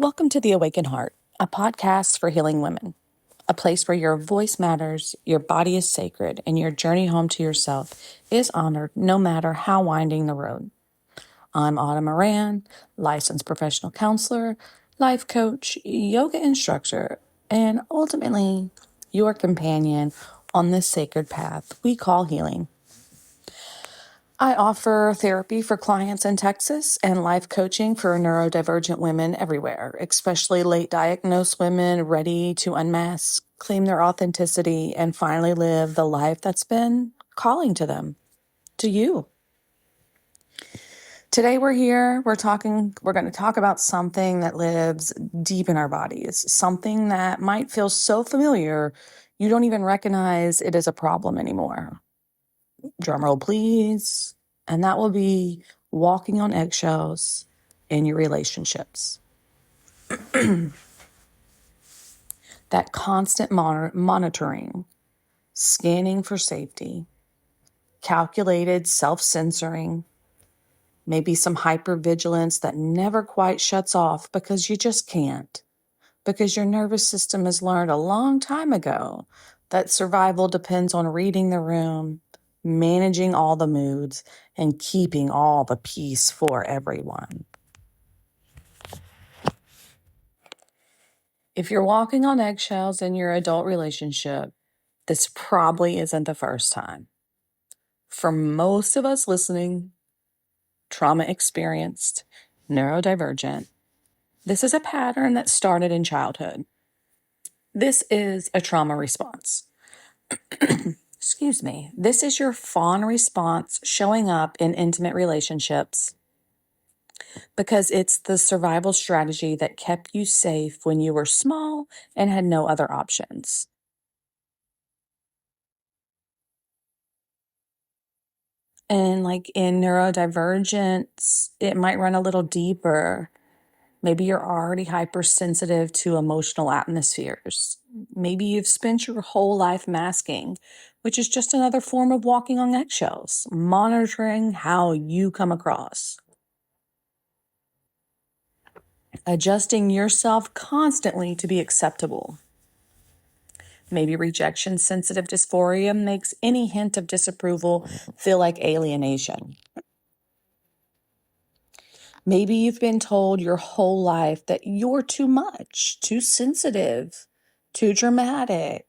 Welcome to The Awakened Heart, a podcast for healing women, a place where your voice matters, your body is sacred, and your journey home to yourself is honored no matter how winding the road. I'm Autumn Moran, licensed professional counselor, life coach, yoga instructor, and ultimately your companion on this sacred path we call healing. I offer therapy for clients in Texas and life coaching for neurodivergent women everywhere, especially late diagnosed women ready to unmask, claim their authenticity, and finally live the life that's been calling to them, to you. Today we're going to talk about something that lives deep in our bodies, something that might feel so familiar you don't even recognize it as a problem anymore. Drumroll, please. And that will be walking on eggshells in your relationships. That constant monitoring, scanning for safety, calculated self-censoring, maybe some hypervigilance that never quite shuts off because you just can't, because your nervous system has learned a long time ago that survival depends on reading the room, managing all the moods, and keeping all the peace for everyone. If you're walking on eggshells in your adult relationship, this probably isn't the first time. For most of us listening, trauma experienced, neurodivergent, this is a pattern that started in childhood. This is a trauma response. Excuse me. This is your fawn response showing up in intimate relationships because it's the survival strategy that kept you safe when you were small and had no other options. And like in neurodivergence, it might run a little deeper. Maybe you're already hypersensitive to emotional atmospheres. Maybe you've spent your whole life masking, which is just another form of walking on eggshells, monitoring how you come across. Adjusting yourself constantly to be acceptable. Maybe rejection sensitive dysphoria makes any hint of disapproval feel like alienation. Maybe you've been told your whole life that you're too much, too sensitive, too dramatic.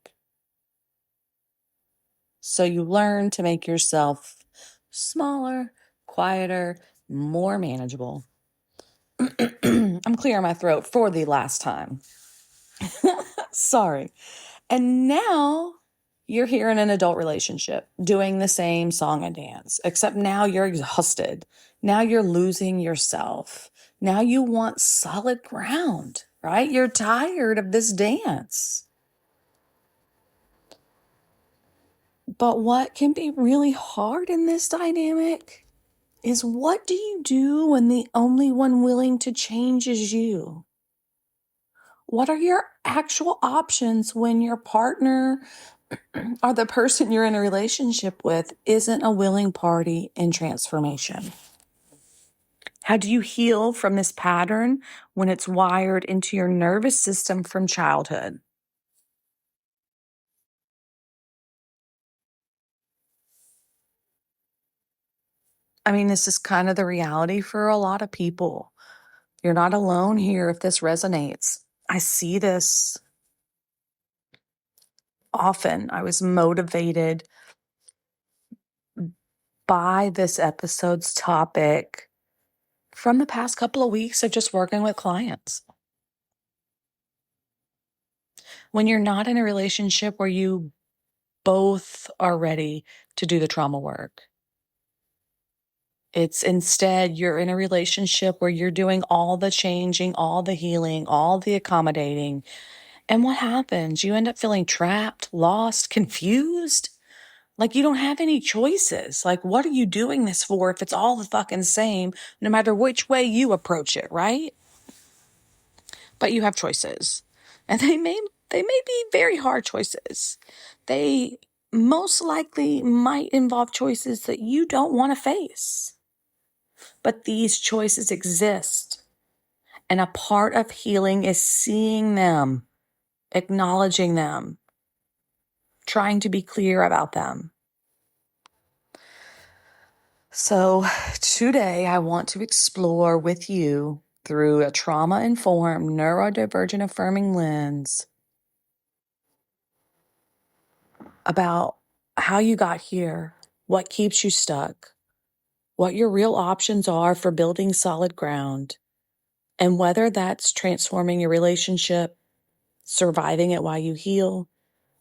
So you learn to make yourself smaller, quieter, more manageable. I'm clearing my throat for the last time. Sorry. And now you're here in an adult relationship doing the same song and dance, except now you're exhausted. Now you're losing yourself. Now you want solid ground, right? You're tired of this dance. But what can be really hard in this dynamic is, what do you do when the only one willing to change is you? What are your actual options when your partner or the person you're in a relationship with isn't a willing party in transformation? How do you heal from this pattern when it's wired into your nervous system from childhood? I mean, this is kind of the reality for a lot of people. You're not alone here if this resonates. I see this often. I was motivated by this episode's topic from the past couple of weeks of just working with clients. When you're not in a relationship where you both are ready to do the trauma work, it's instead you're in a relationship where you're doing all the changing, all the healing, all the accommodating. And what happens? You end up feeling trapped, lost, confused. Like you don't have any choices. Like, what are you doing this for if it's all the fucking same, no matter which way you approach it, right? But you have choices. And they may be very hard choices. They most likely might involve choices that you don't want to face. But these choices exist. And a part of healing is seeing them, acknowledging them, trying to be clear about them. So today I want to explore with you through a trauma-informed, neurodivergent affirming lens about how you got here, what keeps you stuck, what your real options are for building solid ground, and whether that's transforming your relationship, surviving it while you heal,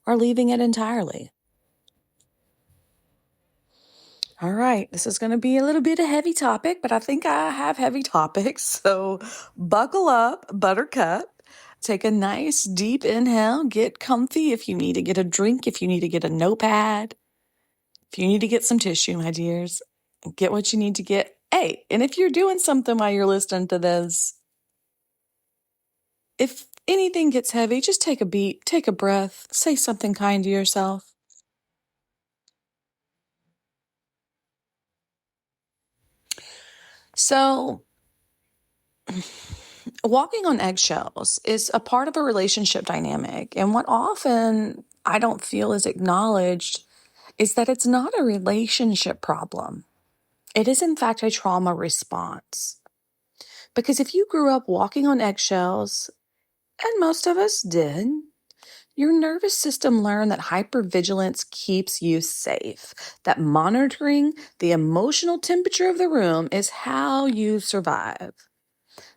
or leaving it entirely. All right, this is going to be a little bit a heavy topic, but I think I have heavy topics. So buckle up, buttercup. Take a nice deep inhale. Get comfy if you need to get a drink, if you need to get a notepad, if you need to get some tissue, my dears. Get what you need to get. Hey, and if you're doing something while you're listening to this, if anything gets heavy, just take a beat, take a breath, say something kind to yourself. So, walking on eggshells is a part of a relationship dynamic. And what often I don't feel is acknowledged is that it's not a relationship problem. It is, in fact, a trauma response. Because if you grew up walking on eggshells, and most of us did, your nervous system learned that hypervigilance keeps you safe, that monitoring the emotional temperature of the room is how you survive,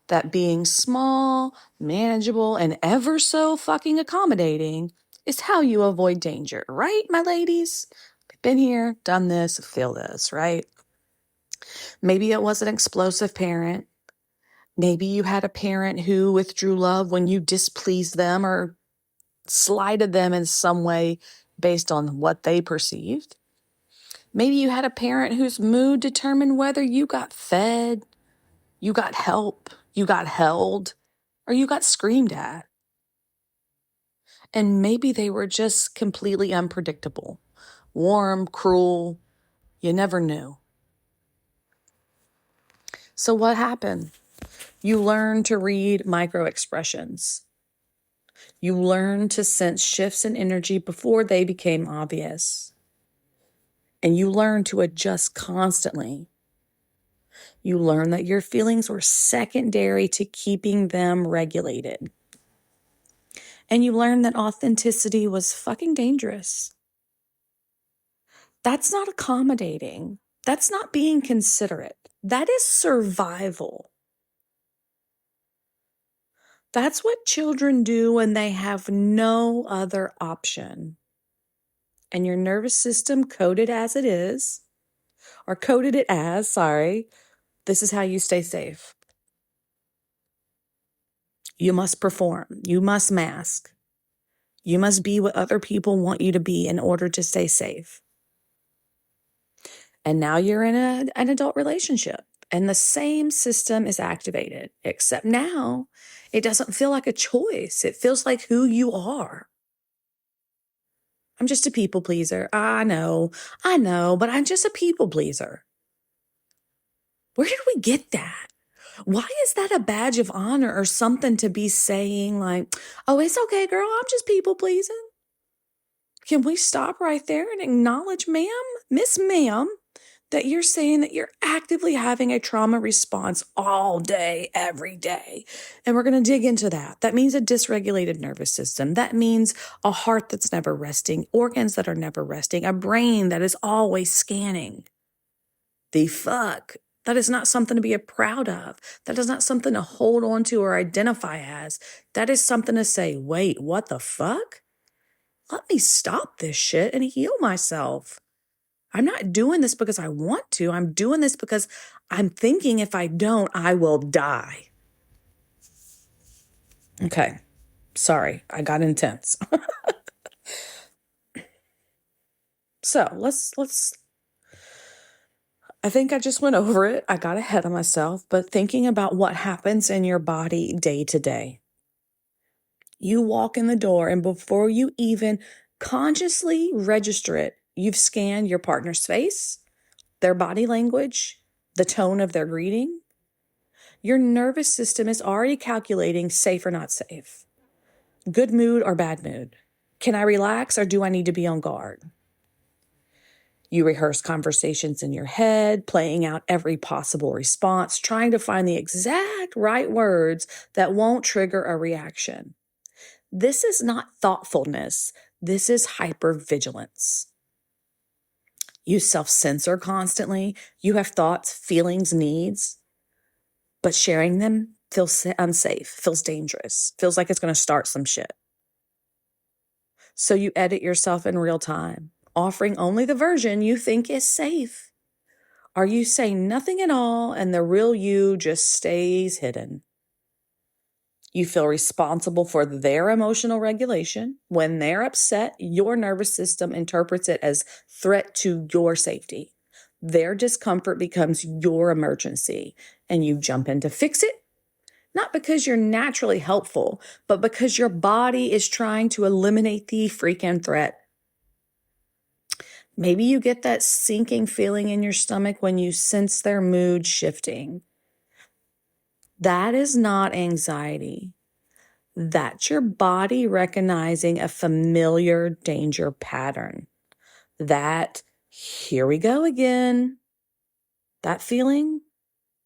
that being small, manageable, and ever so fucking accommodating is how you avoid danger, right, my ladies? Been here, done this, feel this, right? Maybe it was an explosive parent. Maybe you had a parent who withdrew love when you displeased them or slighted them in some way based on what they perceived. Maybe you had a parent whose mood determined whether you got fed, you got help, you got held, or you got screamed at. And maybe they were just completely unpredictable, warm, cruel, you never knew. So what happened? You learned to read micro expressions. You learned to sense shifts in energy before they became obvious. And you learned to adjust constantly. You learned that your feelings were secondary to keeping them regulated. And you learned that authenticity was fucking dangerous. That's not accommodating. That's not being considerate. That is survival. That's what children do when they have no other option. And your nervous system coded as it is, or coded it as, this is how you stay safe. You must perform. You must mask. You must be what other people want you to be in order to stay safe. And now you're in an adult relationship and the same system is activated, except now it doesn't feel like a choice. It feels like who you are. I'm just a people pleaser. I know, but I'm just a people pleaser. Where did we get that? Why is that a badge of honor or something to be saying like, oh, it's okay, girl, I'm just people pleasing? Can we stop right there and acknowledge, Miss Ma'am, that you're saying that you're actively having a trauma response all day, every day? And we're going to dig into that. That means a dysregulated nervous system. That means a heart that's never resting, organs that are never resting, a brain that is always scanning. The fuck? That is not something to be proud of. That is not something to hold on to or identify as. That is something to say, wait, what the fuck? Let me stop this shit and heal myself. I'm not doing this because I want to. I'm doing this because I'm thinking if I don't, I will die. Okay. Sorry, I got intense. So let's I think I just went over it. I got ahead of myself, but thinking about what happens in your body day to day. You walk in the door, and before you even consciously register it, you've scanned your partner's face, their body language, the tone of their greeting. Your nervous system is already calculating safe or not safe, good mood or bad mood. Can I relax or do I need to be on guard? You rehearse conversations in your head, playing out every possible response, trying to find the exact right words that won't trigger a reaction. This is not thoughtfulness. This is hypervigilance. You self-censor constantly. You have thoughts, feelings, needs, but sharing them feels unsafe, feels dangerous, feels like it's going to start some shit. So you edit yourself in real time, offering only the version you think is safe. Or you say nothing at all and the real you just stays hidden. You feel responsible for their emotional regulation. When they're upset, your nervous system interprets it as threat to your safety. Their discomfort becomes your emergency, and you jump in to fix it, not because you're naturally helpful, but because your body is trying to eliminate the freaking threat. Maybe you get that sinking feeling in your stomach when you sense their mood shifting. That is not anxiety. That's your body recognizing a familiar danger pattern. That, here we go again. That feeling,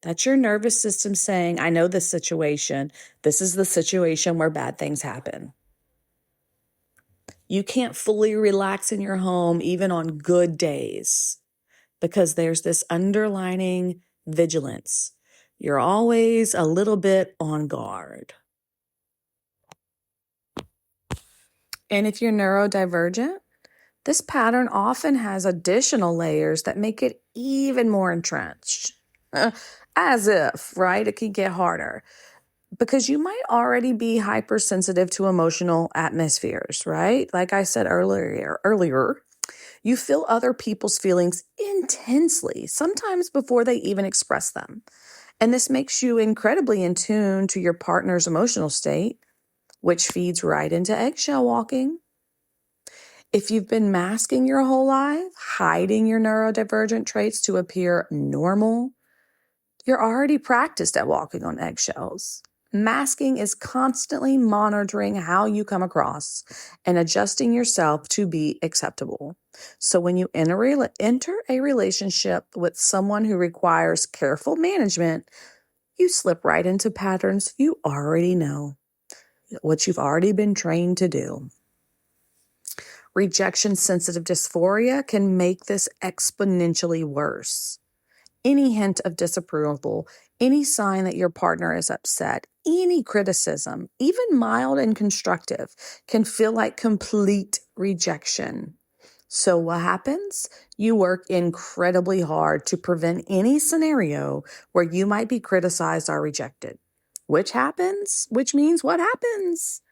that's your nervous system saying, I know this situation. This is the situation where bad things happen. You can't fully relax in your home, even on good days, because there's this underlining vigilance. You're always a little bit on guard. And if you're neurodivergent, this pattern often has additional layers that make it even more entrenched. As if, right? It could get harder. Because you might already be hypersensitive to emotional atmospheres, right? Like I said earlier, you feel other people's feelings intensely, sometimes before they even express them. And this makes you incredibly in tune to your partner's emotional state, which feeds right into eggshell walking. If you've been masking your whole life, hiding your neurodivergent traits to appear normal, you're already practiced at walking on eggshells. Masking is constantly monitoring how you come across and adjusting yourself to be acceptable. So when you enter a relationship with someone who requires careful management, you slip right into patterns you already know, what you've already been trained to do. Rejection-sensitive dysphoria can make this exponentially worse. Any hint of disapproval, any sign that your partner is upset, any criticism, even mild and constructive, can feel like complete rejection. So what happens? You work incredibly hard to prevent any scenario where you might be criticized or rejected. Which means what happens?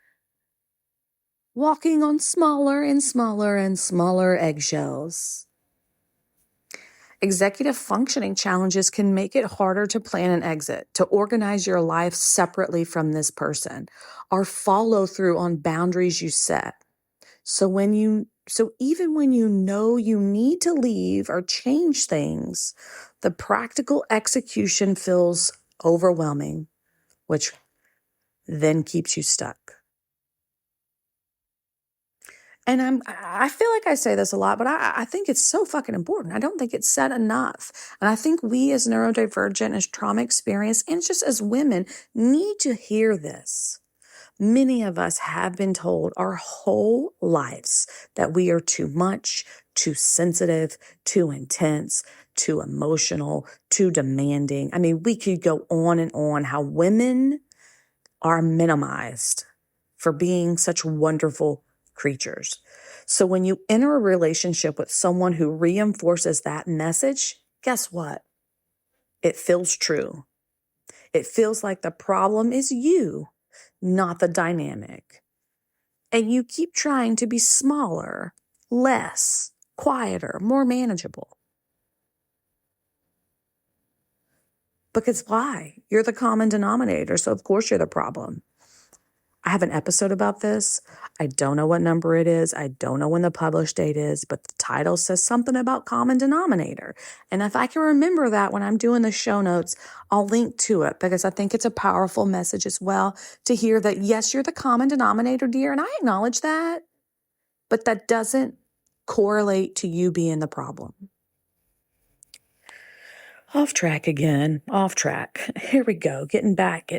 Walking on smaller and smaller and smaller eggshells. Executive functioning challenges can make it harder to plan an exit, to organize your life separately from this person, or follow through on boundaries you set. So even when you know you need to leave or change things, the practical execution feels overwhelming, which then keeps you stuck. And I feel like I say this a lot, but I think it's so fucking important. I don't think it's said enough. And I think we as neurodivergent, as trauma experienced, and just as women need to hear this. Many of us have been told our whole lives that we are too much, too sensitive, too intense, too emotional, too demanding. I mean, we could go on and on how women are minimized for being such wonderful creatures. So when you enter a relationship with someone who reinforces that message, guess what? It feels true. It feels like the problem is you, not the dynamic. And you keep trying to be smaller, less, quieter, more manageable. Because why? You're the common denominator, so of course you're the problem. I have an episode about this. I don't know what number it is. I don't know when the published date is, but the title says something about common denominator. And if I can remember that when I'm doing the show notes, I'll link to it because I think it's a powerful message as well to hear that, yes, you're the common denominator, dear, and I acknowledge that, but that doesn't correlate to you being the problem. Off track again, off track. Here we go, getting back.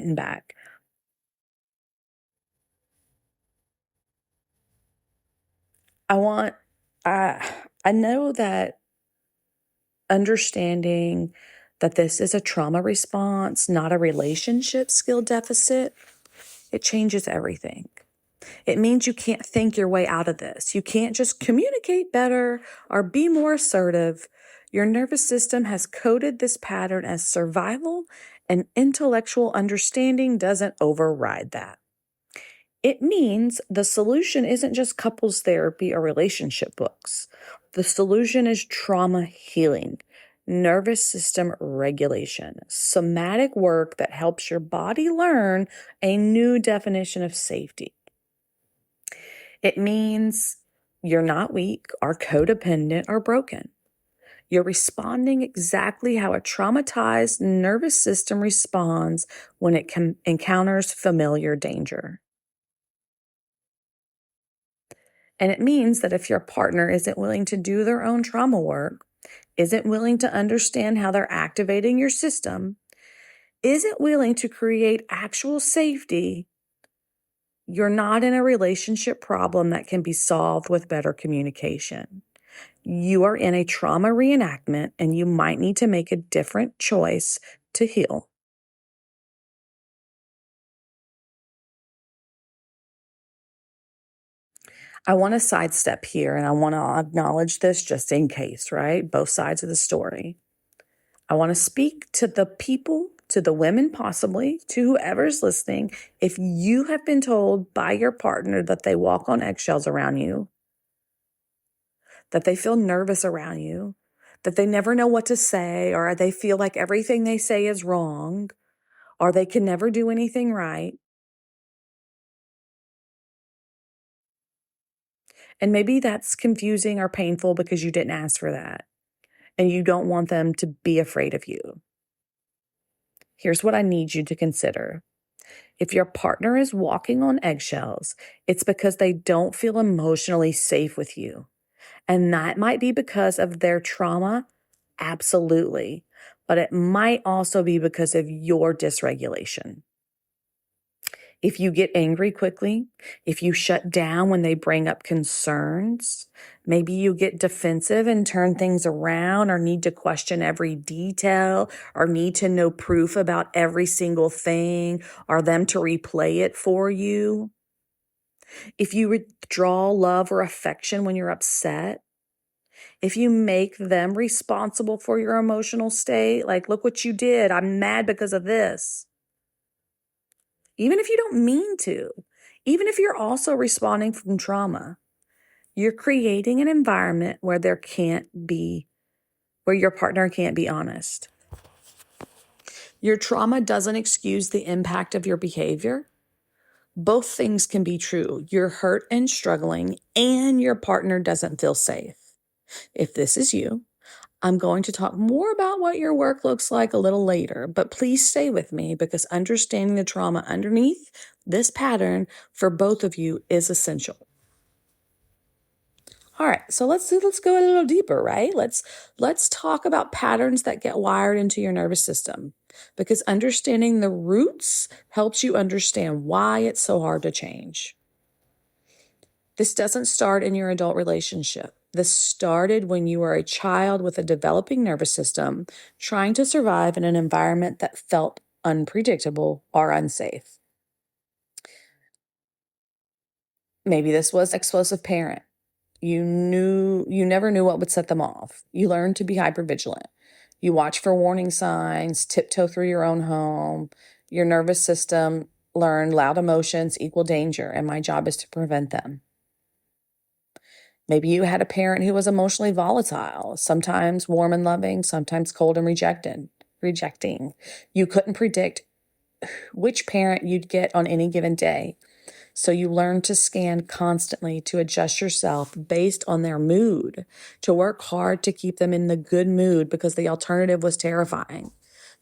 I know that understanding that this is a trauma response, not a relationship skill deficit, it changes everything. It means you can't think your way out of this. You can't just communicate better or be more assertive. Your nervous system has coded this pattern as survival, and intellectual understanding doesn't override that. It means the solution isn't just couples therapy or relationship books. The solution is trauma healing, nervous system regulation, somatic work that helps your body learn a new definition of safety. It means you're not weak or codependent or broken. You're responding exactly how a traumatized nervous system responds when it encounters familiar danger. And it means that if your partner isn't willing to do their own trauma work, isn't willing to understand how they're activating your system, isn't willing to create actual safety, you're not in a relationship problem that can be solved with better communication. You are in a trauma reenactment, and you might need to make a different choice to heal. I want to sidestep here, and I want to acknowledge this just in case, right? Both sides of the story. I want to speak to the people, to the women possibly, to whoever's listening. If you have been told by your partner that they walk on eggshells around you, that they feel nervous around you, that they never know what to say, or they feel like everything they say is wrong, or they can never do anything right. And maybe that's confusing or painful because you didn't ask for that, and you don't want them to be afraid of you. Here's what I need you to consider. If your partner is walking on eggshells, it's because they don't feel emotionally safe with you. And that might be because of their trauma, absolutely. But it might also be because of your dysregulation. If you get angry quickly, if you shut down when they bring up concerns, maybe you get defensive and turn things around, or need to question every detail, or need to know proof about every single thing, or them to replay it for you. If you withdraw love or affection when you're upset, if you make them responsible for your emotional state, like, look what you did, I'm mad because of this. Even if you don't mean to, even if you're also responding from trauma, you're creating an environment where where your partner can't be honest. Your trauma doesn't excuse the impact of your behavior. Both things can be true. You're hurt and struggling, and your partner doesn't feel safe. If this is you, I'm going to talk more about what your work looks like a little later, but please stay with me because understanding the trauma underneath this pattern for both of you is essential. All right, so let's go a little deeper, right? Let's talk about patterns that get wired into your nervous system, because understanding the roots helps you understand why it's so hard to change. This doesn't start in your adult relationship. This started when you were a child with a developing nervous system, trying to survive in an environment that felt unpredictable or unsafe. Maybe this was an explosive parent. You never knew what would set them off. You learned to be hypervigilant. You watch for warning signs, tiptoe through your own home. Your nervous system learned loud emotions equal danger, and my job is to prevent them. Maybe you had a parent who was emotionally volatile, sometimes warm and loving, sometimes cold and rejecting. You couldn't predict which parent you'd get on any given day. So you learn to scan constantly to adjust yourself based on their mood, to work hard to keep them in the good mood because the alternative was terrifying.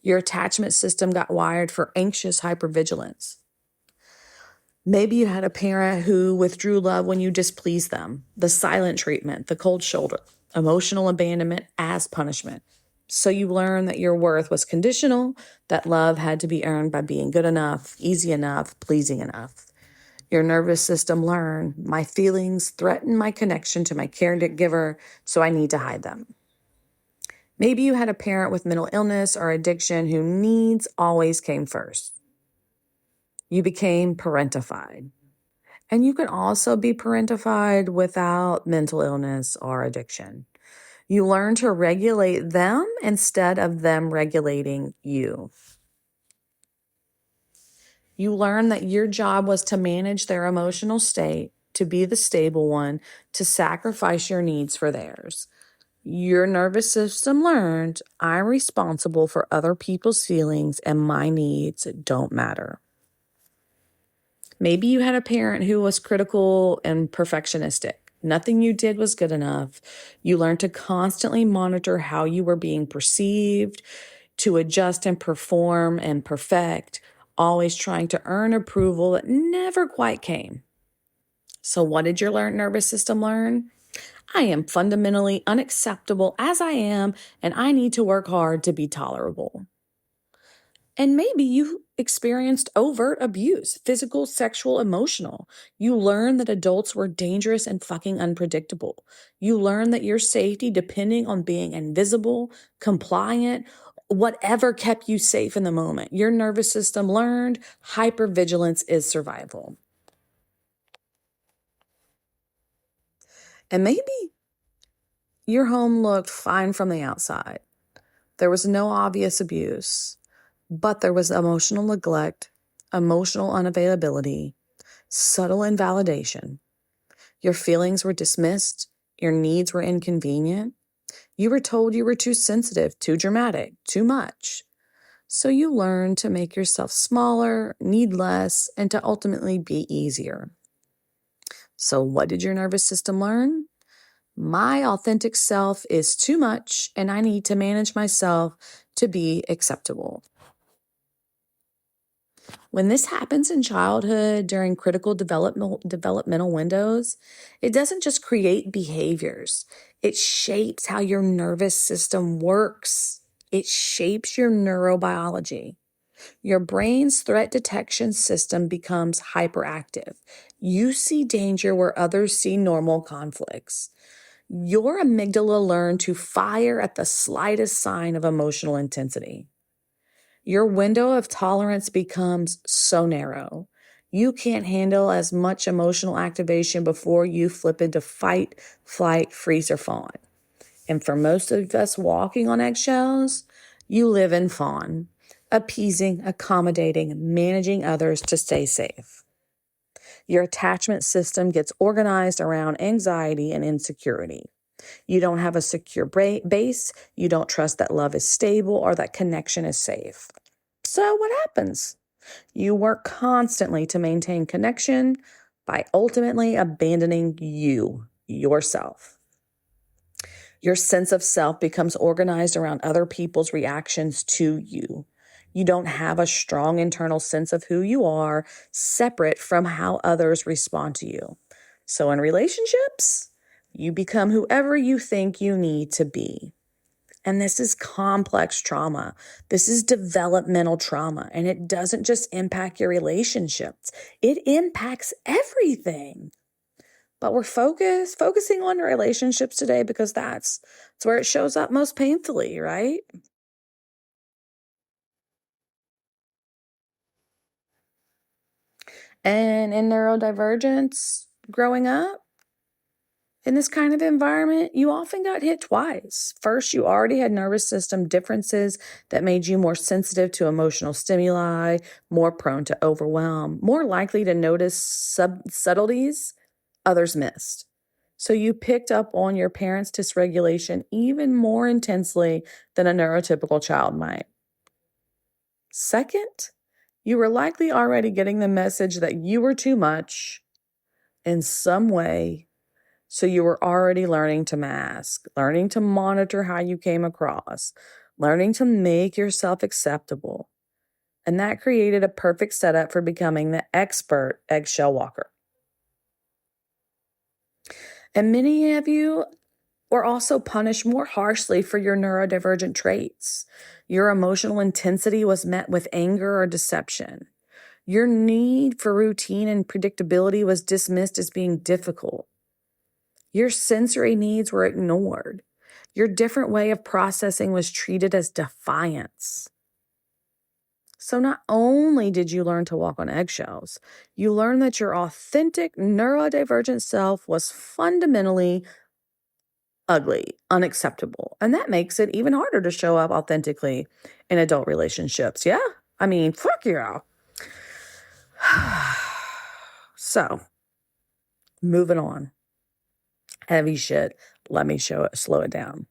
Your attachment system got wired for anxious hypervigilance. Maybe you had a parent who withdrew love when you displeased them, the silent treatment, the cold shoulder, emotional abandonment as punishment. So you learn that your worth was conditional, that love had to be earned by being good enough, easy enough, pleasing enough. Your nervous system learned my feelings threaten my connection to my caregiver, so I need to hide them. Maybe you had a parent with mental illness or addiction who needs always came first. You became parentified. And you can also be parentified without mental illness or addiction. You learn to regulate them instead of them regulating you. You learn that your job was to manage their emotional state, to be the stable one, to sacrifice your needs for theirs. Your nervous system learned I'm responsible for other people's feelings and my needs don't matter. Maybe you had a parent who was critical and perfectionistic. Nothing you did was good enough. You learned to constantly monitor how you were being perceived, to adjust and perform and perfect, always trying to earn approval that never quite came. So what did your nervous system learn? I am fundamentally unacceptable as I am, and I need to work hard to be tolerable. And maybe you experienced overt abuse, physical, sexual, emotional. You learned that adults were dangerous and fucking unpredictable. You learned that your safety depending on being invisible, compliant, whatever kept you safe in the moment. Your nervous system learned hypervigilance is survival. And maybe your home looked fine from the outside. There was no obvious abuse, but there was emotional neglect, emotional unavailability, subtle invalidation. Your feelings were dismissed. Your needs were inconvenient. You were told you were too sensitive, too dramatic, too much. So you learned to make yourself smaller, need less, and to ultimately be easier. So what did your nervous system learn? My authentic self is too much, and I need to manage myself to be acceptable. When this happens in childhood during critical developmental windows, it doesn't just create behaviors. It shapes how your nervous system works. It shapes your neurobiology. Your brain's threat detection system becomes hyperactive. You see danger where others see normal conflicts. Your amygdala learn to fire at the slightest sign of emotional intensity. Your window of tolerance becomes so narrow. You can't handle as much emotional activation before you flip into fight, flight, freeze, or fawn. And for most of us walking on eggshells, you live in fawn, appeasing, accommodating, managing others to stay safe. Your attachment system gets organized around anxiety and insecurity. You don't have a secure base. You don't trust that love is stable or that connection is safe. So what happens? You work constantly to maintain connection by ultimately abandoning yourself. Your sense of self becomes organized around other people's reactions to you. You don't have a strong internal sense of who you are, separate from how others respond to you. So in relationships, you become whoever you think you need to be. And this is complex trauma. This is developmental trauma. And it doesn't just impact your relationships. It impacts everything. But we're focusing on relationships today because that's where it shows up most painfully, right? And in neurodivergence, growing up, in this kind of environment, you often got hit twice. First, you already had nervous system differences that made you more sensitive to emotional stimuli, more prone to overwhelm, more likely to notice subtleties others missed. So you picked up on your parents' dysregulation even more intensely than a neurotypical child might. Second, You were likely already getting the message that you were too much in some way. So you were already learning to mask, learning to monitor how you came across, learning to make yourself acceptable. And that created a perfect setup for becoming the expert eggshell walker. And many of you were also punished more harshly for your neurodivergent traits. Your emotional intensity was met with anger or deception. Your need for routine and predictability was dismissed as being difficult. Your sensory needs were ignored. Your different way of processing was treated as defiance. So not only did you learn to walk on eggshells, you learned that your authentic neurodivergent self was fundamentally ugly, unacceptable. And that makes it even harder to show up authentically in adult relationships. Yeah? I mean, fuck yeah. So, moving on. Heavy shit. Let me slow it down.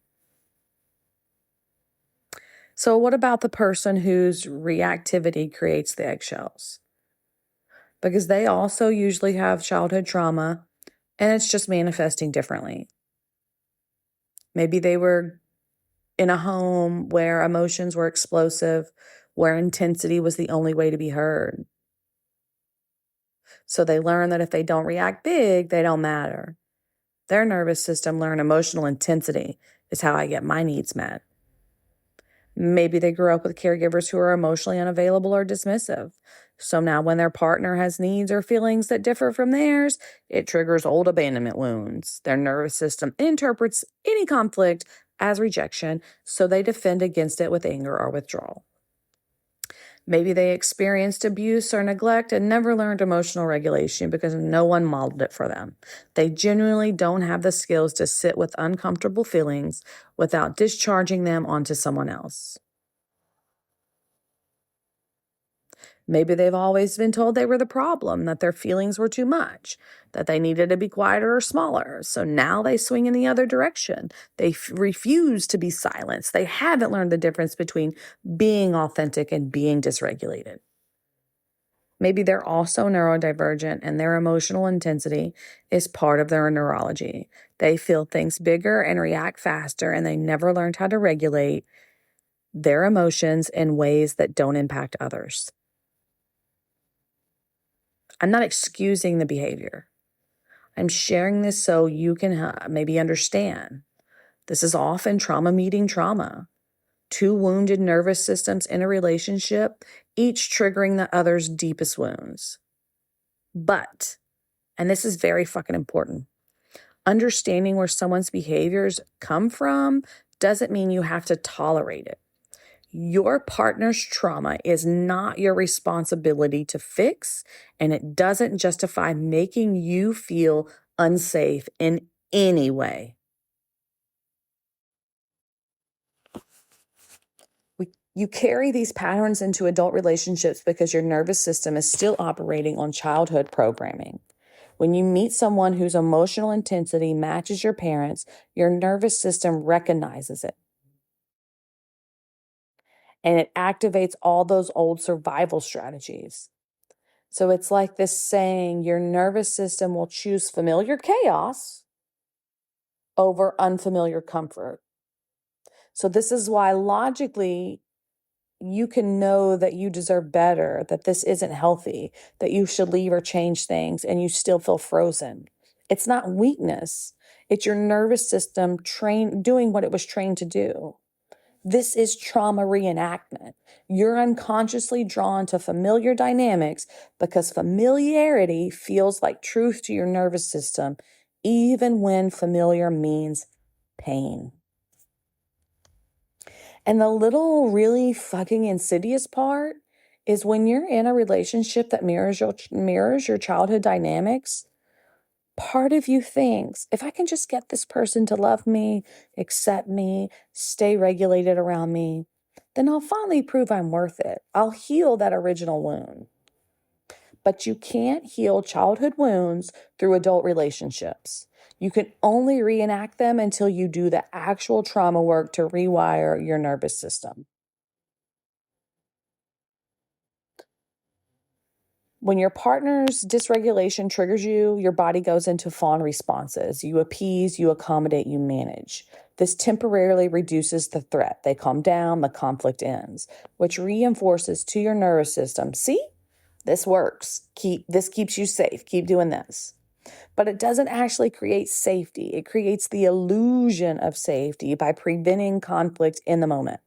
So what about the person whose reactivity creates the eggshells? Because they also usually have childhood trauma and it's just manifesting differently. Maybe they were in a home where emotions were explosive, where intensity was the only way to be heard. So they learn that if they don't react big, they don't matter. Their nervous system learned emotional intensity is how I get my needs met. Maybe they grew up with caregivers who are emotionally unavailable or dismissive. So now when their partner has needs or feelings that differ from theirs, it triggers old abandonment wounds. Their nervous system interprets any conflict as rejection, so they defend against it with anger or withdrawal. Maybe they experienced abuse or neglect and never learned emotional regulation because no one modeled it for them. They genuinely don't have the skills to sit with uncomfortable feelings without discharging them onto someone else. Maybe they've always been told they were the problem, that their feelings were too much, that they needed to be quieter or smaller. So now they swing in the other direction. They refuse to be silenced. They haven't learned the difference between being authentic and being dysregulated. Maybe they're also neurodivergent and their emotional intensity is part of their neurology. They feel things bigger and react faster, and they never learned how to regulate their emotions in ways that don't impact others. I'm not excusing the behavior. I'm sharing this so you can maybe understand. This is often trauma meeting trauma. Two wounded nervous systems in a relationship, each triggering the other's deepest wounds. But, and this is very fucking important, understanding where someone's behaviors come from doesn't mean you have to tolerate it. Your partner's trauma is not your responsibility to fix, and it doesn't justify making you feel unsafe in any way. You carry these patterns into adult relationships because your nervous system is still operating on childhood programming. When you meet someone whose emotional intensity matches your parents', your nervous system recognizes it. And it activates all those old survival strategies. So it's like this saying, your nervous system will choose familiar chaos over unfamiliar comfort. So this is why logically you can know that you deserve better, that this isn't healthy, that you should leave or change things, and you still feel frozen. It's not weakness. It's your nervous system doing what it was trained to do. This is trauma reenactment. You're unconsciously drawn to familiar dynamics because familiarity feels like truth to your nervous system, even when familiar means pain. And the little really fucking insidious part is when you're in a relationship that mirrors your childhood dynamics, part of you thinks, if I can just get this person to love me, accept me, stay regulated around me, then I'll finally prove I'm worth it. I'll heal that original wound. But you can't heal childhood wounds through adult relationships. You can only reenact them until you do the actual trauma work to rewire your nervous system. When your partner's dysregulation triggers you, your body goes into fawn responses. You appease, you accommodate, you manage. This temporarily reduces the threat. They calm down, the conflict ends, which reinforces to your nervous system, see, this works. This keeps you safe. Keep doing this. But it doesn't actually create safety. It creates the illusion of safety by preventing conflict in the moment.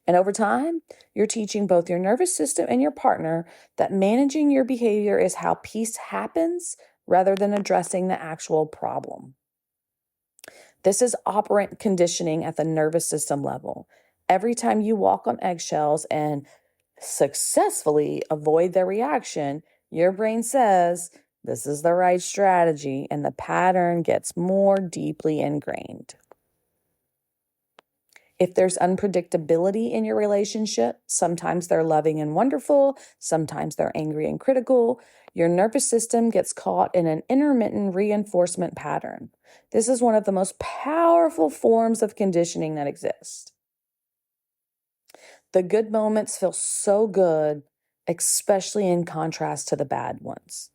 And over time, you're teaching both your nervous system and your partner that managing your behavior is how peace happens rather than addressing the actual problem. This is operant conditioning at the nervous system level. Every time you walk on eggshells and successfully avoid their reaction, your brain says, this is the right strategy, and the pattern gets more deeply ingrained. If there's unpredictability in your relationship, sometimes they're loving and wonderful, sometimes they're angry and critical, your nervous system gets caught in an intermittent reinforcement pattern. This is one of the most powerful forms of conditioning that exists. The good moments feel so good, especially in contrast to the bad ones.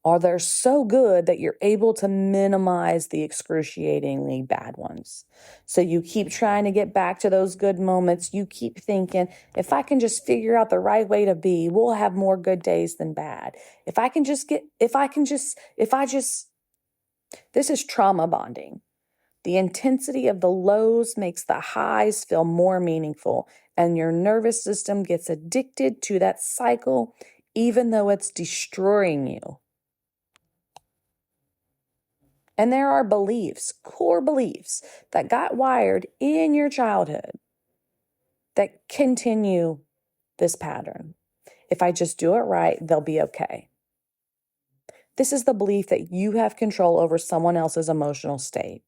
Or they're so good that you're able to minimize the excruciatingly bad ones. So you keep trying to get back to those good moments. You keep thinking, if I can just figure out the right way to be, we'll have more good days than bad. This is trauma bonding. The intensity of the lows makes the highs feel more meaningful, and your nervous system gets addicted to that cycle, even though it's destroying you. And there are beliefs, core beliefs, that got wired in your childhood that continue this pattern. If I just do it right, they'll be okay. This is the belief that you have control over someone else's emotional state.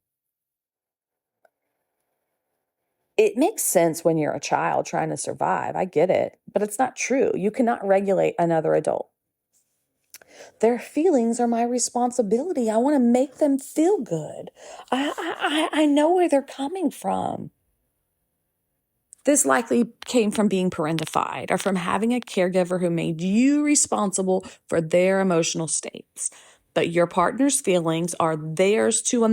It makes sense when you're a child trying to survive. I get it, but it's not true. You cannot regulate another adult. Their feelings are my responsibility. I want to make them feel good. I know where they're coming from. This likely came from being parentified or from having a caregiver who made you responsible for their emotional states. But your partner's feelings are theirs to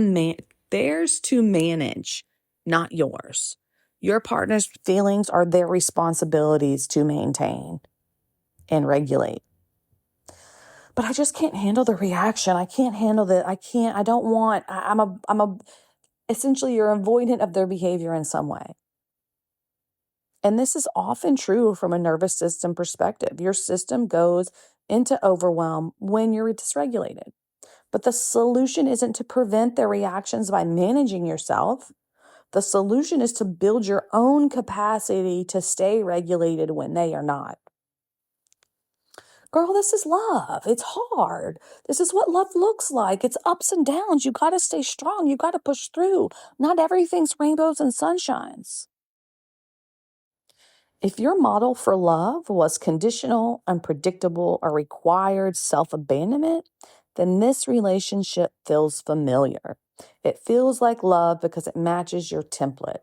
manage, not yours. Your partner's feelings are their responsibilities to maintain and regulate. But I just can't handle the reaction. I can't handle essentially you're avoidant of their behavior in some way. And this is often true from a nervous system perspective. Your system goes into overwhelm when you're dysregulated. But the solution isn't to prevent their reactions by managing yourself. The solution is to build your own capacity to stay regulated when they are not. Girl, this is love. It's hard. This is what love looks like. It's ups and downs. You got to stay strong. You got to push through. Not everything's rainbows and sunshines. If your model for love was conditional, unpredictable, or required self-abandonment, then this relationship feels familiar. It feels like love because it matches your template.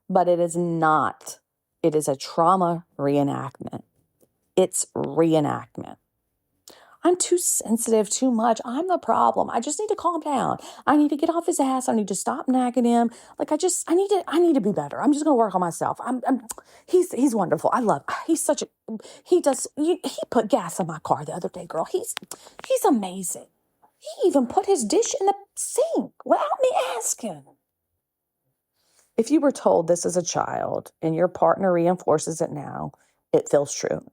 But it is not. It is a trauma reenactment. It's reenactment. I'm too sensitive, too much. I'm the problem. I just need to calm down. I need to get off his ass. I need to stop nagging him. I need to be better. I'm just going to work on myself. He's wonderful. He put gas in my car the other day, girl. He's amazing. He even put his dish in the sink without me asking. If you were told this as a child and your partner reinforces it now, it feels true.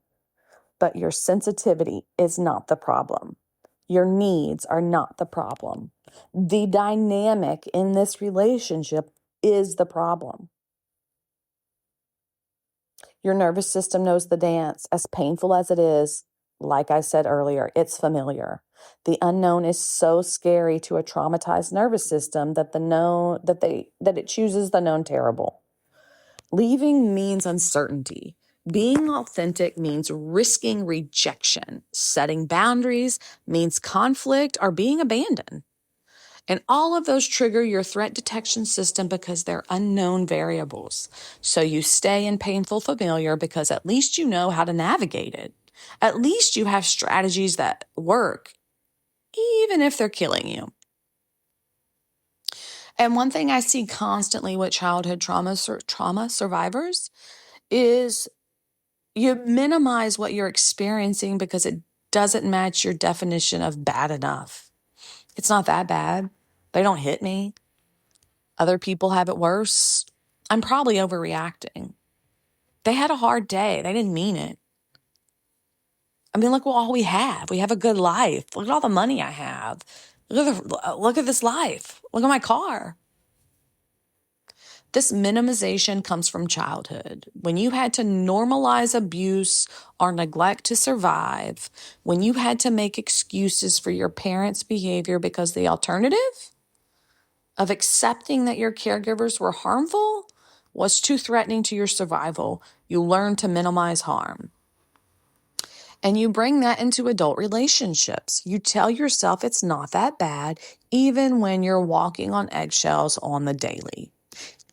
But your sensitivity is not the problem. Your needs are not the problem. The dynamic in this relationship is the problem. Your nervous system knows the dance. As painful as it is, like I said earlier, it's familiar. The unknown is so scary to a traumatized nervous system that it chooses the known terrible. Leaving means uncertainty. Being authentic means risking rejection. Setting boundaries means conflict or being abandoned. And all of those trigger your threat detection system because they're unknown variables. So you stay in painful familiar because at least you know how to navigate it. At least you have strategies that work, even if they're killing you. And one thing I see constantly with childhood trauma survivors is you minimize what you're experiencing because it doesn't match your definition of bad enough. It's not that bad. They don't hit me. Other people have it worse. I'm probably overreacting. They had a hard day. They didn't mean it. I mean, look what all we have. We have a good life. Look at all the money I have. Look at this life. Look at my car. This minimization comes from childhood. When you had to normalize abuse or neglect to survive, when you had to make excuses for your parents' behavior because the alternative of accepting that your caregivers were harmful was too threatening to your survival, you learned to minimize harm. And you bring that into adult relationships. You tell yourself it's not that bad, even when you're walking on eggshells on the daily.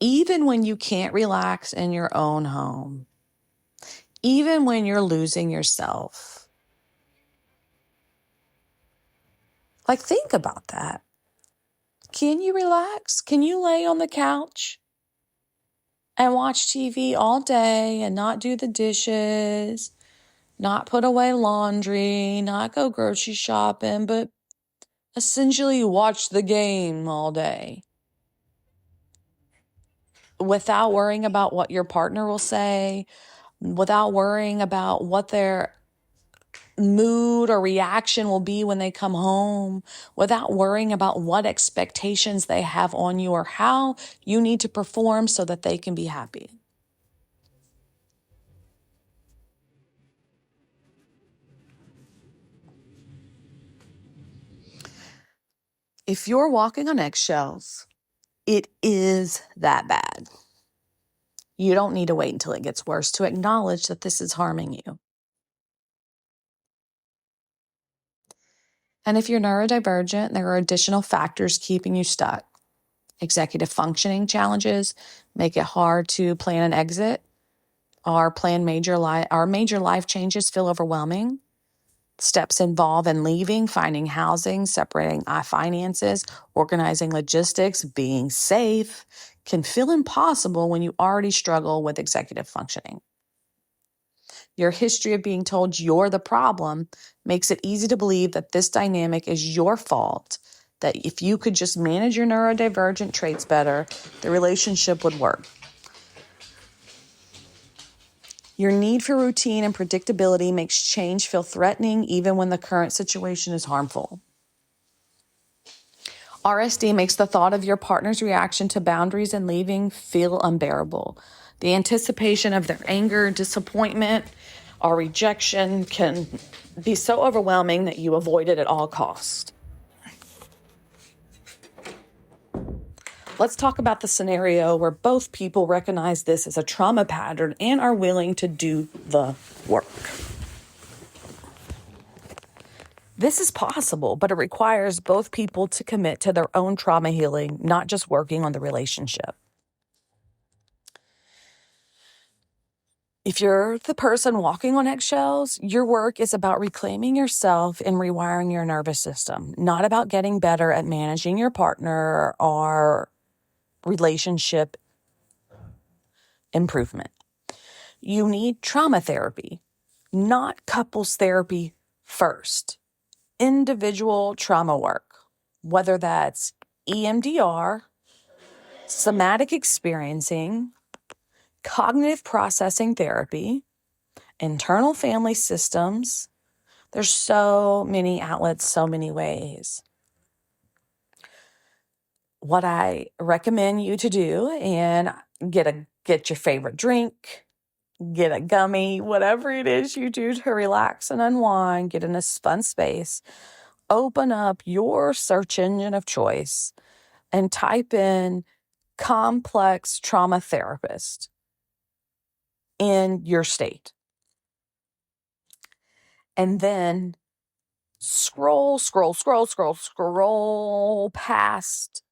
Even when you can't relax in your own home, even when you're losing yourself. Like, think about that. Can you relax? Can you lay on the couch and watch TV all day and not do the dishes, not put away laundry, not go grocery shopping, but essentially watch the game all day? Without worrying about what your partner will say, without worrying about what their mood or reaction will be when they come home, without worrying about what expectations they have on you or how you need to perform so that they can be happy. If you're walking on eggshells, it is that bad. You don't need to wait until it gets worse to acknowledge that this is harming you. And if you're neurodivergent, there are additional factors keeping you stuck. Executive functioning challenges make it hard to plan an exit. Our major life changes feel overwhelming. Steps involve in leaving, finding housing, separating finances, organizing logistics, being safe can feel impossible when you already struggle with executive functioning. Your history of being told you're the problem makes it easy to believe that this dynamic is your fault, that if you could just manage your neurodivergent traits better, the relationship would work. Your need for routine and predictability makes change feel threatening even when the current situation is harmful. RSD makes the thought of your partner's reaction to boundaries and leaving feel unbearable. The anticipation of their anger, disappointment, or rejection can be so overwhelming that you avoid it at all costs. Let's talk about the scenario where both people recognize this as a trauma pattern and are willing to do the work. This is possible, but it requires both people to commit to their own trauma healing, not just working on the relationship. If you're the person walking on eggshells, your work is about reclaiming yourself and rewiring your nervous system, not about getting better at managing your partner or relationship improvement. You need trauma therapy, not couples therapy first. Individual trauma work, whether that's EMDR, somatic experiencing, cognitive processing therapy, internal family systems. There's so many outlets, so many ways. What I recommend you to do, and get your favorite drink, get a gummy, whatever it is you do to relax and unwind, get in a fun space, open up your search engine of choice and type in complex trauma therapist in your state. And then scroll past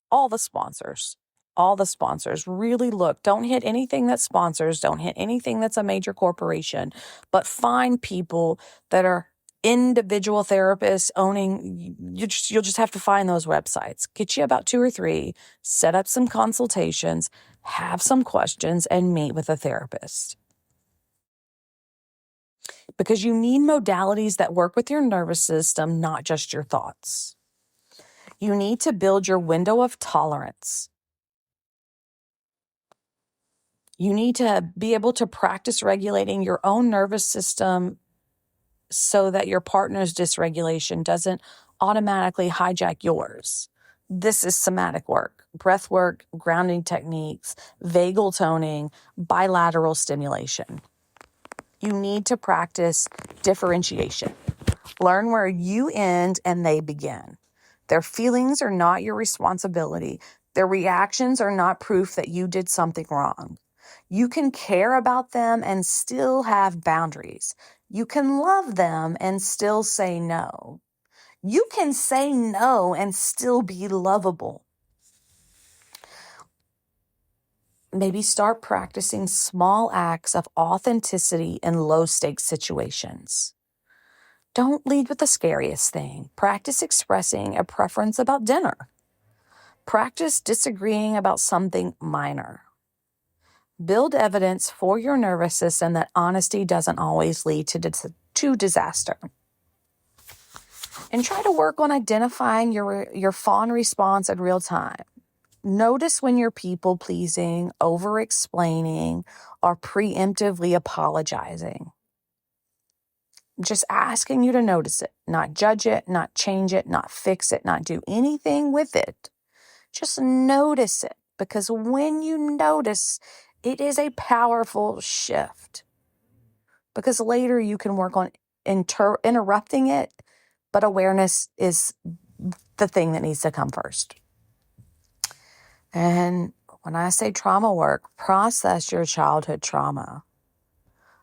all the sponsors, all the sponsors. Really look. Don't hit anything that sponsors. Don't hit anything that's a major corporation. But find people that are individual therapists owning. You'll just have to find those websites. Get you about 2 or 3. Set up some consultations. Have some questions and meet with a therapist. Because you need modalities that work with your nervous system, not just your thoughts. You need to build your window of tolerance. You need to be able to practice regulating your own nervous system so that your partner's dysregulation doesn't automatically hijack yours. This is somatic work, breath work, grounding techniques, vagal toning, bilateral stimulation. You need to practice differentiation. Learn where you end and they begin. Their feelings are not your responsibility. Their reactions are not proof that you did something wrong. You can care about them and still have boundaries. You can love them and still say no. You can say no and still be lovable. Maybe start practicing small acts of authenticity in low-stakes situations. Don't lead with the scariest thing. Practice expressing a preference about dinner. Practice disagreeing about something minor. Build evidence for your nervous system that honesty doesn't always lead to disaster. And try to work on identifying your fawn response in real time. Notice when you're people-pleasing, over-explaining, or preemptively apologizing. Just asking you to notice it, not judge it, not change it, not fix it, not do anything with it. Just notice it, because when you notice, it is a powerful shift. Because later you can work on interrupting it, but awareness is the thing that needs to come first. And when I say trauma work, process your childhood trauma.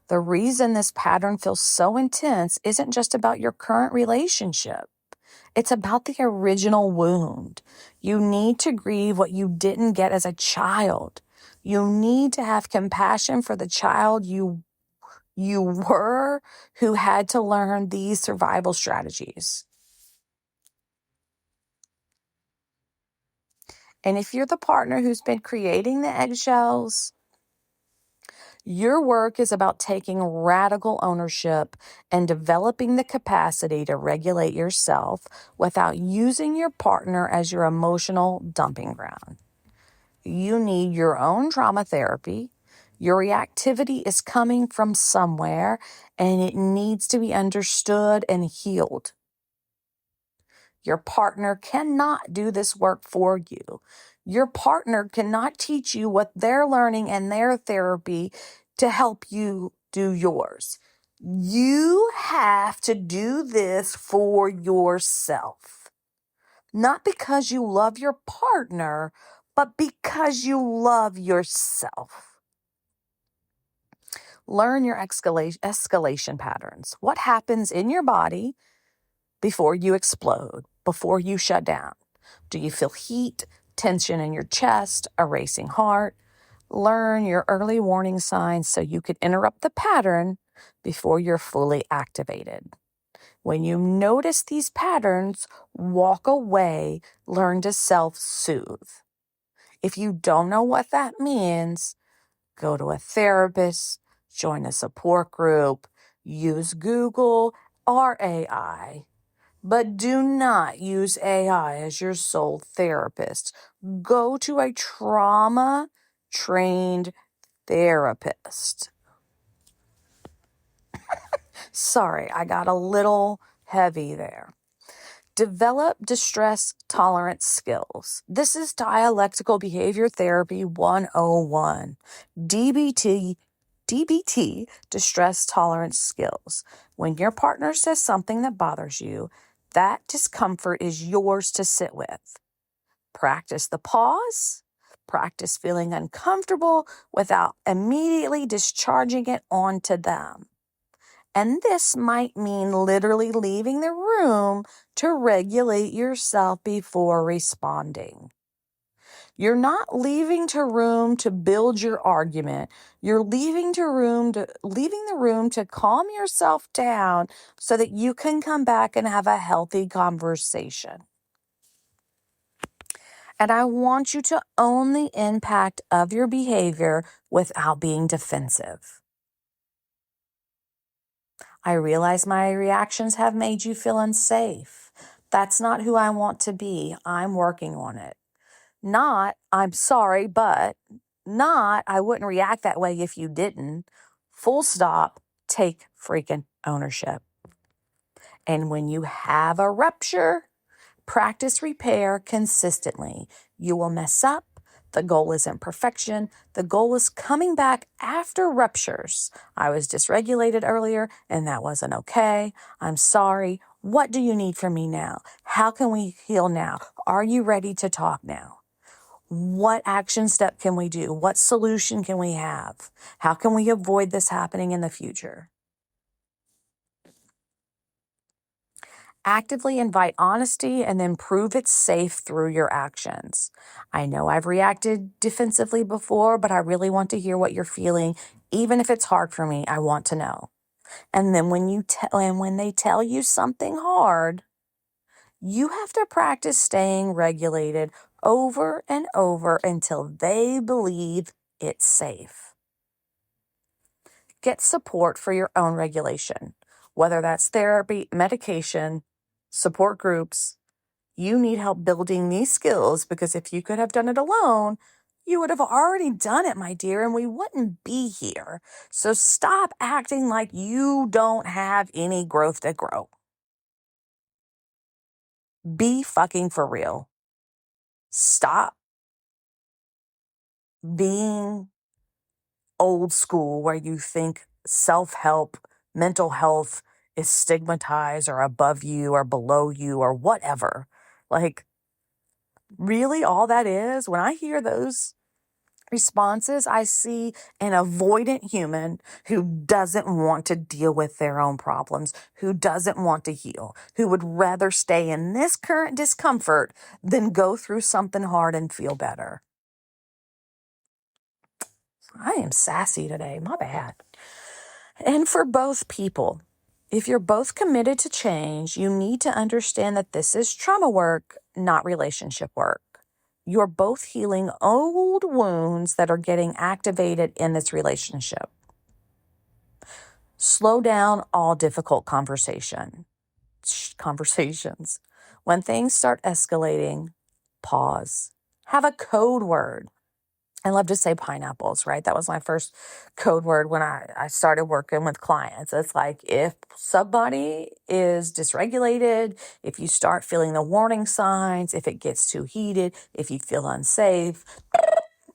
The reason this pattern feels so intense isn't just about your current relationship. It's about the original wound. You need to grieve what you didn't get as a child. You need to have compassion for the child you were who had to learn these survival strategies. And if you're the partner who's been creating the eggshells, your work is about taking radical ownership and developing the capacity to regulate yourself without using your partner as your emotional dumping ground. You need your own trauma therapy. Your reactivity is coming from somewhere, and it needs to be understood and healed. Your partner cannot do this work for you. Your partner cannot teach you what they're learning in their therapy to help you do yours. You have to do this for yourself. Not because you love your partner, but because you love yourself. Learn your escalation patterns. What happens in your body before you explode, before you shut down? Do you feel heat, tension in your chest, a racing heart? Learn your early warning signs so you can interrupt the pattern before you're fully activated. When you notice these patterns, walk away, learn to self-soothe. If you don't know what that means, go to a therapist, join a support group, use Google or AI. But do not use AI as your sole therapist. Go to a trauma-trained therapist. Sorry, I got a little heavy there. Develop distress tolerance skills. This is Dialectical Behavior Therapy 101. DBT, distress tolerance skills. When your partner says something that bothers you, that discomfort is yours to sit with. Practice the pause. Practice feeling uncomfortable without immediately discharging it onto them. And this might mean literally leaving the room to regulate yourself before responding. You're not leaving to room to build your argument. You're leaving the room to calm yourself down so that you can come back and have a healthy conversation. And I want you to own the impact of your behavior without being defensive. I realize my reactions have made you feel unsafe. That's not who I want to be. I'm working on it. Not, I'm sorry, but not, I wouldn't react that way if you didn't. Full stop. Take freaking ownership. And when you have a rupture, practice repair consistently. You will mess up. The goal isn't perfection. The goal is coming back after ruptures. I was dysregulated earlier and that wasn't okay. I'm sorry. What do you need from me now? How can we heal now? Are you ready to talk now? What action step can we do? What solution can we have? How can we avoid this happening in the future? Actively invite honesty and then prove it's safe through your actions. I know I've reacted defensively before, but I really want to hear what you're feeling. Even if it's hard for me, I want to know. And then when they tell you something hard, you have to practice staying regulated over and over until they believe it's safe. Get support for your own regulation, whether that's therapy, medication, support groups. You need help building these skills because if you could have done it alone, you would have already done it, my dear, and we wouldn't be here. So stop acting like you don't have any growth to grow. Be fucking for real. Stop being old school where you think self-help, mental health is stigmatized or above you or below you or whatever. Like, really, all that is, when I hear those responses, I see an avoidant human who doesn't want to deal with their own problems, who doesn't want to heal, who would rather stay in this current discomfort than go through something hard and feel better. I am sassy today. My bad. And for both people, if you're both committed to change, you need to understand that this is trauma work, not relationship work. You're both healing old wounds that are getting activated in this relationship. Slow down all difficult conversations. When things start escalating, pause. Have a code word. I love to say pineapples, right? That was my first code word when I started working with clients. It's like if somebody is dysregulated, if you start feeling the warning signs, if it gets too heated, if you feel unsafe,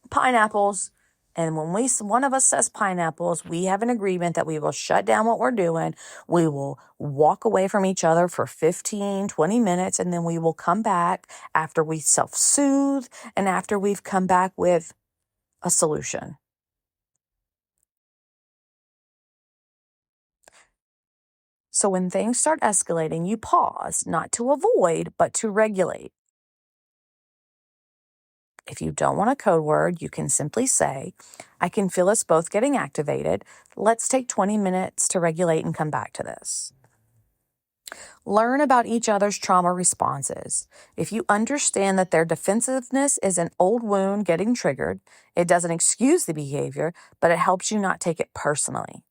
pineapples. And when one of us says pineapples, we have an agreement that we will shut down what we're doing. We will walk away from each other for 15, 20 minutes, and then we will come back after we self-soothe and after we've come back with a solution. So when things start escalating, you pause, not to avoid, but to regulate. If you don't want a code word, you can simply say, I can feel us both getting activated. Let's take 20 minutes to regulate and come back to this. Learn about each other's trauma responses. If you understand that their defensiveness is an old wound getting triggered, it doesn't excuse the behavior, but it helps you not take it personally.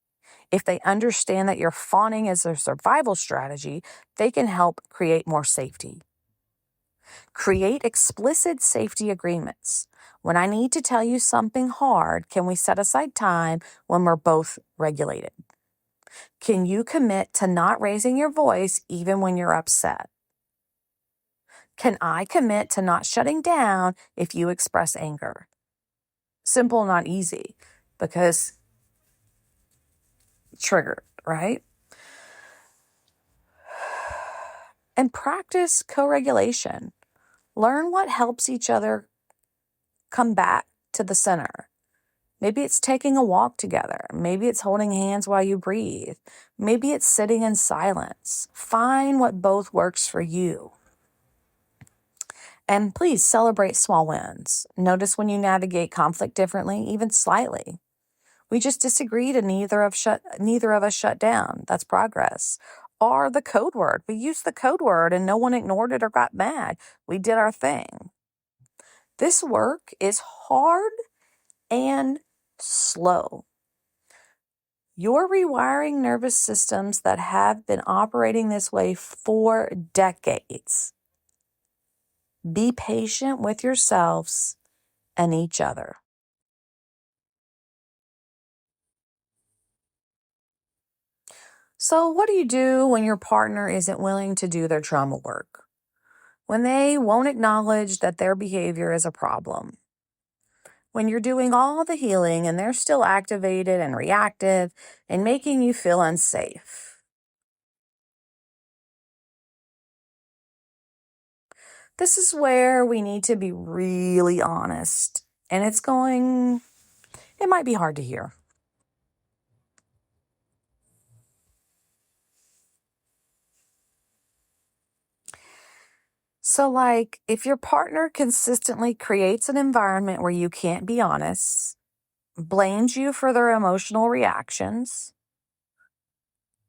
If they understand that your fawning is a survival strategy, they can help create more safety. Create explicit safety agreements. When I need to tell you something hard, can we set aside time when we're both regulated? Can you commit to not raising your voice even when you're upset? Can I commit to not shutting down if you express anger? Simple, not easy, because triggered, right? And practice co-regulation. Learn what helps each other come back to the center. Maybe it's taking a walk together. Maybe it's holding hands while you breathe. Maybe it's sitting in silence. Find what both works for you. And please celebrate small wins. Notice when you navigate conflict differently, even slightly. We just disagreed and neither of us shut down. That's progress. Or the code word. We used the code word and no one ignored it or got mad. We did our thing. This work is hard and slow. You're rewiring nervous systems that have been operating this way for decades. Be patient with yourselves and each other. So, what do you do when your partner isn't willing to do their trauma work? When they won't acknowledge that their behavior is a problem? When you're doing all the healing and they're still activated and reactive and making you feel unsafe? This is where we need to be really honest. And it might be hard to hear. So, if your partner consistently creates an environment where you can't be honest, blames you for their emotional reactions,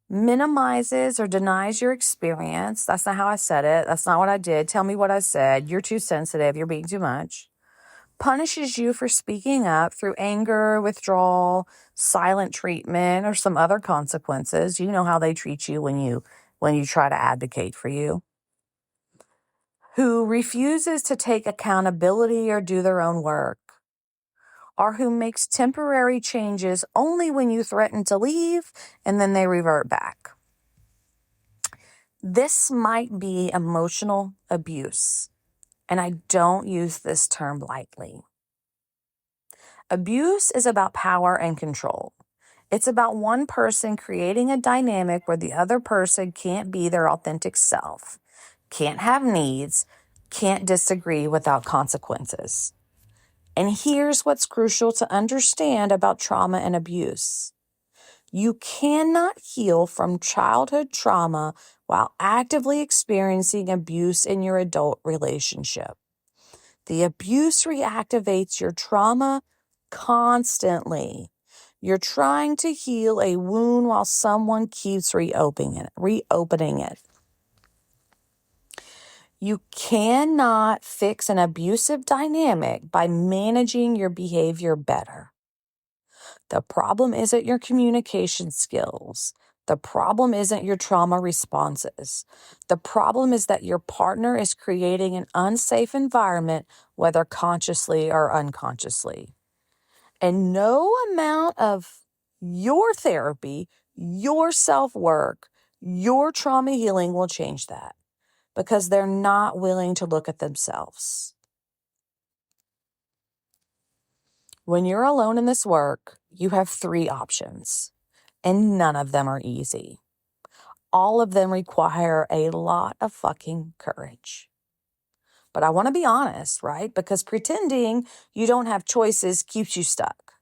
minimizes or denies your experience, that's not how I said it, that's not what I did, tell me what I said, you're too sensitive, you're being too much, punishes you for speaking up through anger, withdrawal, silent treatment, or some other consequences. You know how they treat you when you try to advocate for you. Who refuses to take accountability or do their own work, or who makes temporary changes only when you threaten to leave and then they revert back. This might be emotional abuse, and I don't use this term lightly. Abuse is about power and control. It's about one person creating a dynamic where the other person can't be their authentic self, can't have needs, can't disagree without consequences. And here's what's crucial to understand about trauma and abuse. You cannot heal from childhood trauma while actively experiencing abuse in your adult relationship. The abuse reactivates your trauma constantly. You're trying to heal a wound while someone keeps reopening it. You cannot fix an abusive dynamic by managing your behavior better. The problem isn't your communication skills. The problem isn't your trauma responses. The problem is that your partner is creating an unsafe environment, whether consciously or unconsciously. And no amount of your therapy, your self-work, your trauma healing will change that because they're not willing to look at themselves. When you're alone in this work, you have 3 options, and none of them are easy. All of them require a lot of fucking courage. But I want to be honest, right? Because pretending you don't have choices keeps you stuck.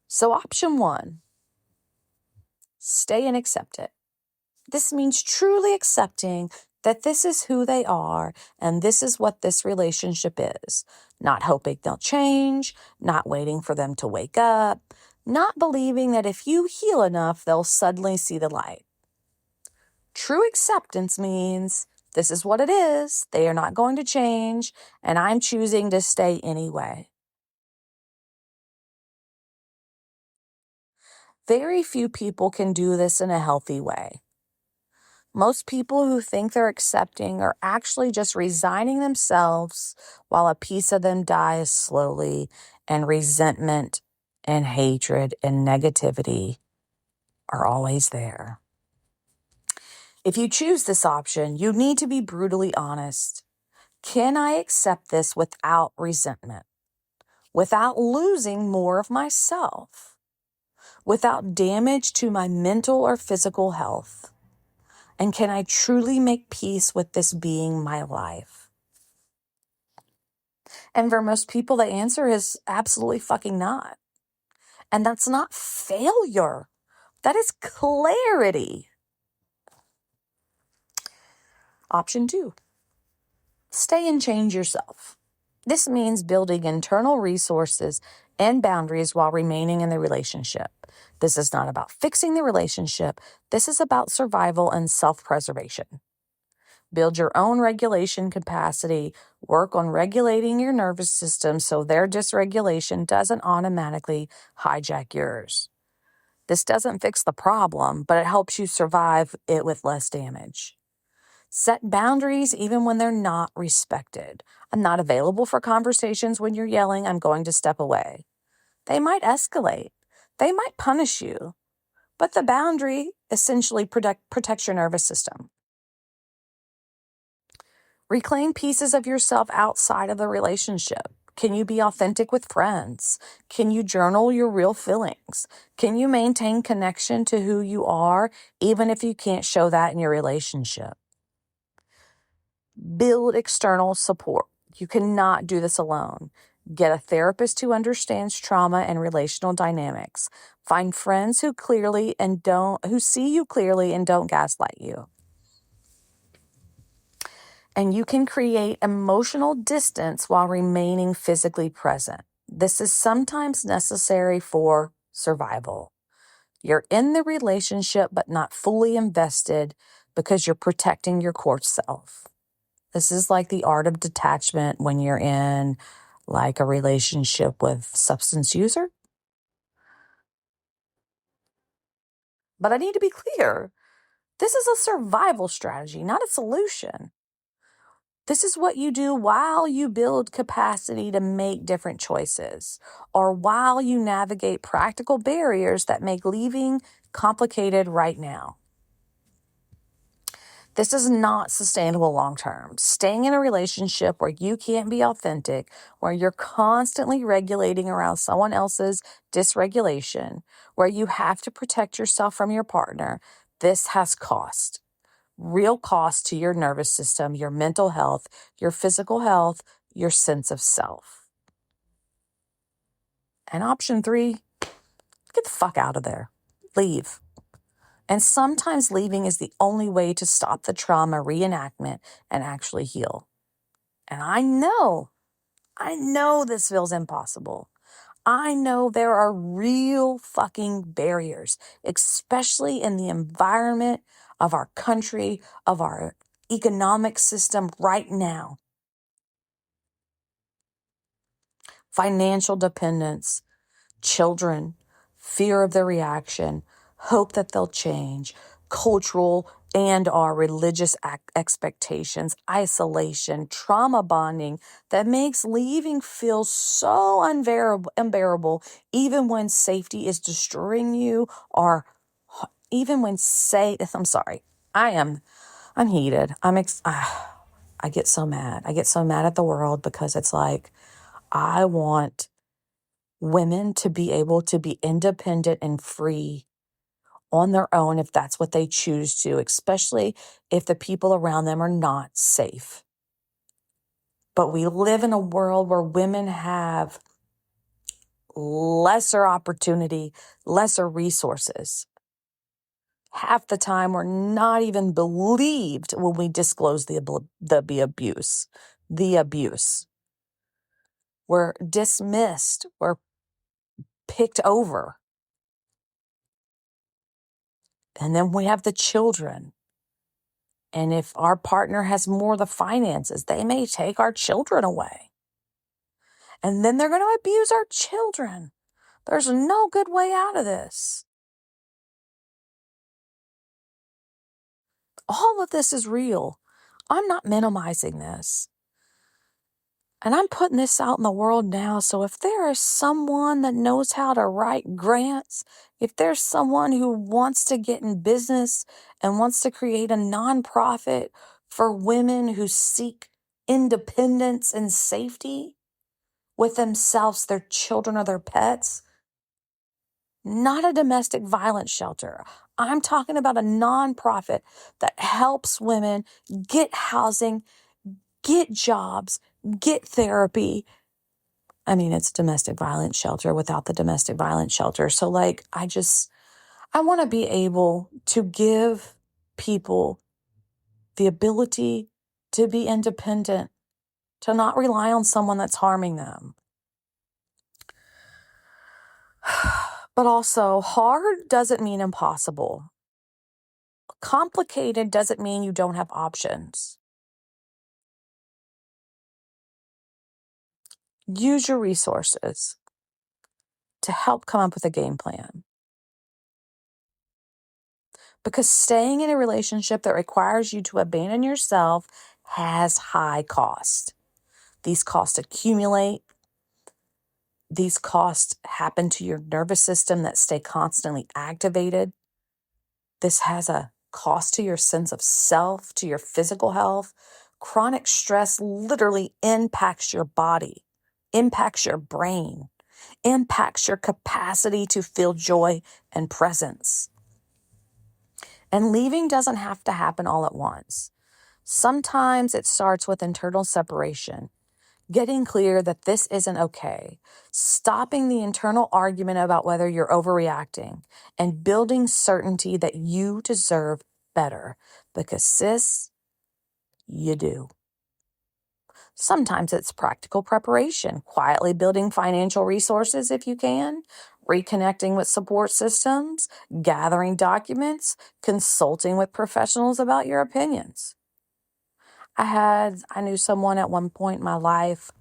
So option 1, stay and accept it. This means truly accepting that this is who they are and this is what this relationship is. Not hoping they'll change, not waiting for them to wake up, not believing that if you heal enough, they'll suddenly see the light. True acceptance means this is what it is, they are not going to change, and I'm choosing to stay anyway. Very few people can do this in a healthy way. Most people who think they're accepting are actually just resigning themselves while a piece of them dies slowly, and resentment and hatred and negativity are always there. If you choose this option, you need to be brutally honest. Can I accept this without resentment? Without losing more of myself? Without damage to my mental or physical health? And can I truly make peace with this being my life? And for most people, the answer is absolutely fucking not. And that's not failure. That is clarity. Option 2. Stay and change yourself. This means building internal resources and boundaries while remaining in the relationship. This is not about fixing the relationship. This is about survival and self-preservation. Build your own regulation capacity. Work on regulating your nervous system so their dysregulation doesn't automatically hijack yours. This doesn't fix the problem, but it helps you survive it with less damage. Set boundaries even when they're not respected. I'm not available for conversations when you're yelling. I'm going to step away. They might escalate. They might punish you. But the boundary essentially protects your nervous system. Reclaim pieces of yourself outside of the relationship. Can you be authentic with friends? Can you journal your real feelings? Can you maintain connection to who you are, even if you can't show that in your relationship? Build external support. You cannot do this alone. Get a therapist who understands trauma and relational dynamics. Find friends who see you clearly and don't gaslight you. And you can create emotional distance while remaining physically present. This is sometimes necessary for survival. You're in the relationship but not fully invested because you're protecting your core self. This is like the art of detachment when you're in like a relationship with substance user. But I need to be clear. This is a survival strategy, not a solution. This is what you do while you build capacity to make different choices, or while you navigate practical barriers that make leaving complicated right now. This is not sustainable long term. Staying in a relationship where you can't be authentic, where you're constantly regulating around someone else's dysregulation, where you have to protect yourself from your partner, this has cost. Real cost to your nervous system, your mental health, your physical health, your sense of self. And option 3, get the fuck out of there. Leave. And sometimes leaving is the only way to stop the trauma reenactment and actually heal. And I know this feels impossible. I know there are real fucking barriers, especially in the environment of our country, of our economic system right now. Financial dependence, children, fear of their reaction, hope that they'll change, cultural and our religious expectations, isolation, trauma bonding that makes leaving feel so unbearable, even when safety is destroying you, or even when I'm heated. I get so mad. I get so mad at the world because it's like, I want women to be able to be independent and free on their own if that's what they choose to, especially if the people around them are not safe. But we live in a world where women have lesser opportunity, lesser resources. Half the time, we're not even believed when we disclose the abuse. The abuse. We're dismissed. We're picked over. And then we have the children. And if our partner has more of the finances, they may take our children away. And then they're going to abuse our children. There's no good way out of this. All of this is real. I'm not minimizing this. And I'm putting this out in the world now. So if there is someone that knows how to write grants, if there's someone who wants to get in business and wants to create a nonprofit for women who seek independence and safety with themselves, their children, or their pets, not a domestic violence shelter. I'm talking about a nonprofit that helps women get housing, get jobs, get therapy. I mean, it's a domestic violence shelter without the domestic violence shelter. So I want to be able to give people the ability to be independent to not rely on someone that's harming them. But also, hard doesn't mean impossible. Complicated doesn't mean you don't have options. Use your resources to help come up with a game plan. Because staying in a relationship that requires you to abandon yourself has high cost. These costs accumulate. These costs happen to your nervous system that stay constantly activated. This has a cost to your sense of self, to your physical health. Chronic stress literally impacts your body, impacts your brain, impacts your capacity to feel joy and presence. And leaving doesn't have to happen all at once. Sometimes it starts with internal separation, getting clear that this isn't okay, stopping the internal argument about whether you're overreacting, and building certainty that you deserve better. Because sis, you do. Sometimes it's practical preparation, quietly building financial resources if you can, reconnecting with support systems, gathering documents, consulting with professionals about your opinions. I knew someone at one point in my life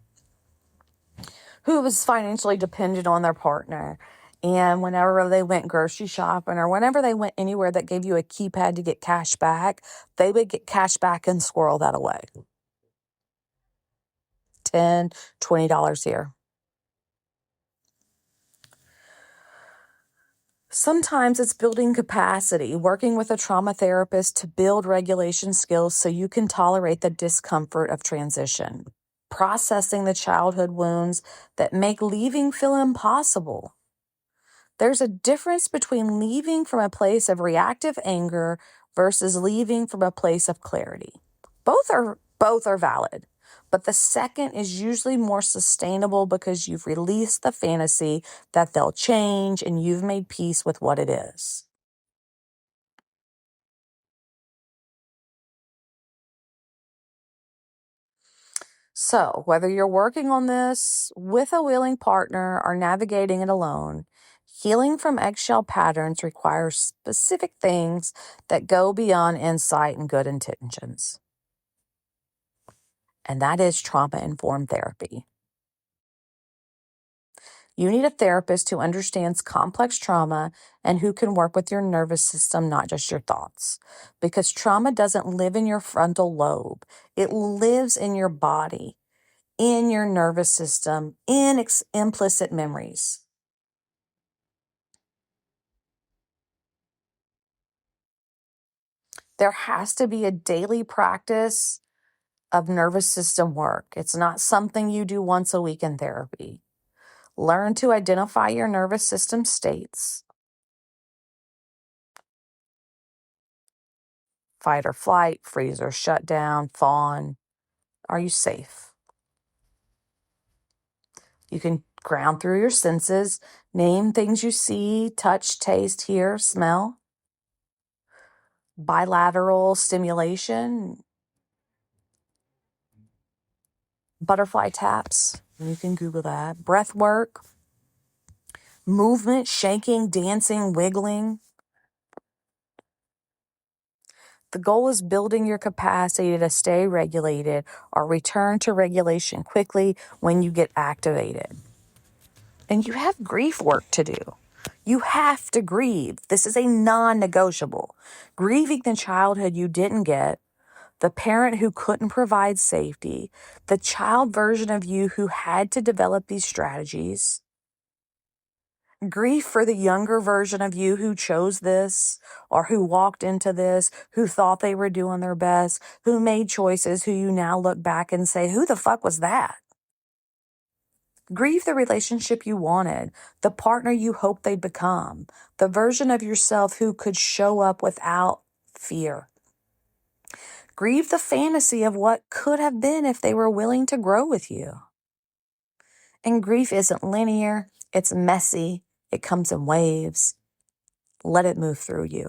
who was financially dependent on their partner. And whenever they went grocery shopping or whenever they went anywhere that gave you a keypad to get cash back, they would get cash back and squirrel that away. $10, $20 here. Sometimes it's building capacity, working with a trauma therapist to build regulation skills so you can tolerate the discomfort of transition, processing the childhood wounds that make leaving feel impossible. There's a difference between leaving from a place of reactive anger versus leaving from a place of clarity. Both are valid, but the second is usually more sustainable because you've released the fantasy that they'll change and you've made peace with what it is. So, whether you're working on this with a willing partner or navigating it alone, healing from eggshell patterns requires specific things that go beyond insight and good intentions. And that is trauma-informed therapy. You need a therapist who understands complex trauma and who can work with your nervous system, not just your thoughts. Because trauma doesn't live in your frontal lobe. It lives in your body, in your nervous system, in implicit memories. There has to be a daily practice of nervous system work. It's not something you do once a week in therapy. Learn to identify your nervous system states. Fight or flight, freeze or shut down, fawn. Are you safe? You can ground through your senses, name things you see, touch, taste, hear, smell. Bilateral stimulation, butterfly taps. You can Google that. Breath work, movement, shaking, dancing, wiggling. The goal is building your capacity to stay regulated or return to regulation quickly when you get activated. And you have grief work to do. You have to grieve. This is a non-negotiable. Grieving the childhood you didn't get, the parent who couldn't provide safety, the child version of you who had to develop these strategies. Grief for the younger version of you who chose this or who walked into this, who thought they were doing their best, who made choices, who you now look back and say, who the fuck was that? Grieve the relationship you wanted, the partner you hoped they'd become, the version of yourself who could show up without fear. Grieve the fantasy of what could have been if they were willing to grow with you. And grief isn't linear, it's messy, it comes in waves. Let it move through you.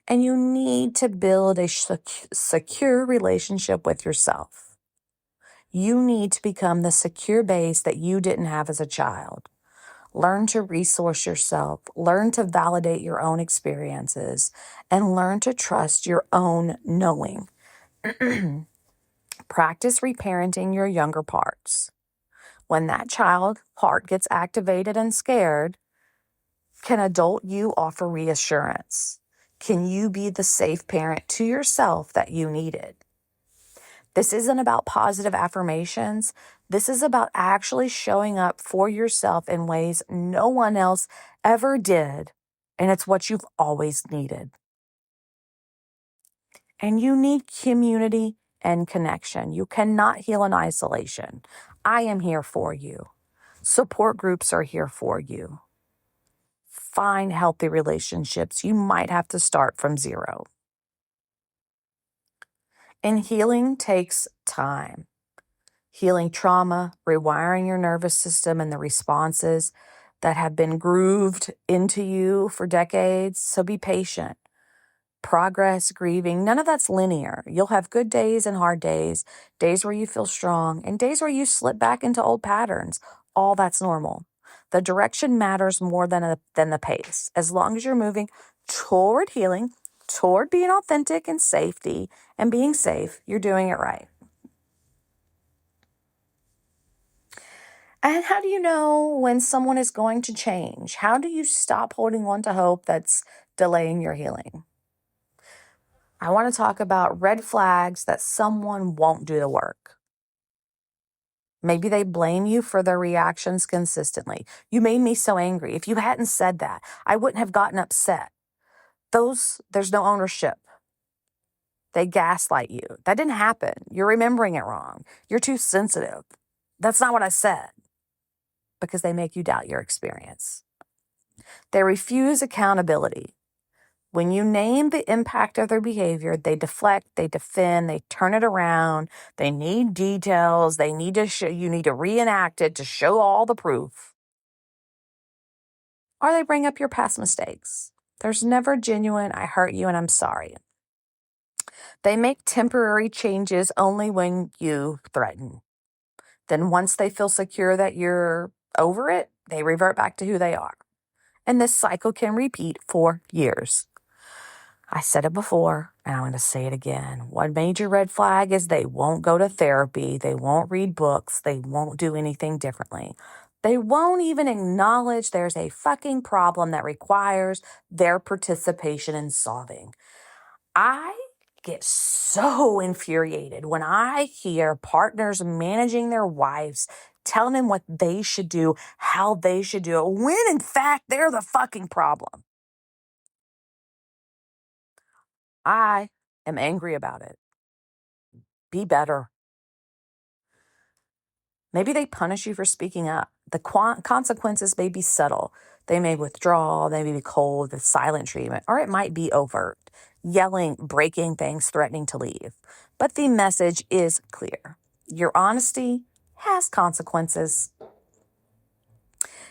And you need to build a secure relationship with yourself. You need to become the secure base that you didn't have as a child. Learn to resource yourself, learn to validate your own experiences, and learn to trust your own knowing. Practice reparenting your younger parts. When that child part gets activated and scared, can adult you offer reassurance? Can you be the safe parent to yourself that you needed? This isn't about positive affirmations. This is about actually showing up for yourself in ways no one else ever did. And it's what you've always needed. And you need community and connection. You cannot heal in isolation. I am here for you. Support groups are here for you. Find healthy relationships. You might have to start from zero. And healing takes time. Healing trauma, rewiring your nervous system and the responses that have been grooved into you for decades. So be patient. Progress, grieving, none of that's linear. You'll have good days and hard days, days where you feel strong, and days where you slip back into old patterns. All that's normal. The direction matters more than the pace. As long as you're moving toward healing, toward being authentic and safety and being safe, you're doing it right. And how do you know when someone is going to change? How do you stop holding on to hope that's delaying your healing? I want to talk about red flags that someone won't do the work. Maybe they blame you for their reactions consistently. You made me so angry. If you hadn't said that, I wouldn't have gotten upset. There's no ownership. They gaslight you. That didn't happen. You're remembering it wrong. You're too sensitive. That's not what I said. Because they make you doubt your experience. They refuse accountability. When you name the impact of their behavior, they deflect, they defend, they turn it around. They need details. They need to show, you need to reenact it to show all the proof. Or they bring up your past mistakes. There's never genuine, I hurt you and I'm sorry. They make temporary changes only when you threaten. Then once they feel secure that you're over it, they revert back to who they are. And this cycle can repeat for years. I said it before, and I'm going to say it again. One major red flag is they won't go to therapy. They won't read books. They won't do anything differently. They won't even acknowledge there's a fucking problem that requires their participation in solving. I get so infuriated when I hear partners managing their wives, telling them what they should do, how they should do it, when in fact they're the fucking problem. I am angry about it. Be better. Maybe they punish you for speaking up. The consequences may be subtle. They may withdraw, they may be cold with silent treatment, or it might be overt, yelling, breaking things, threatening to leave. But the message is clear. Your honesty has consequences.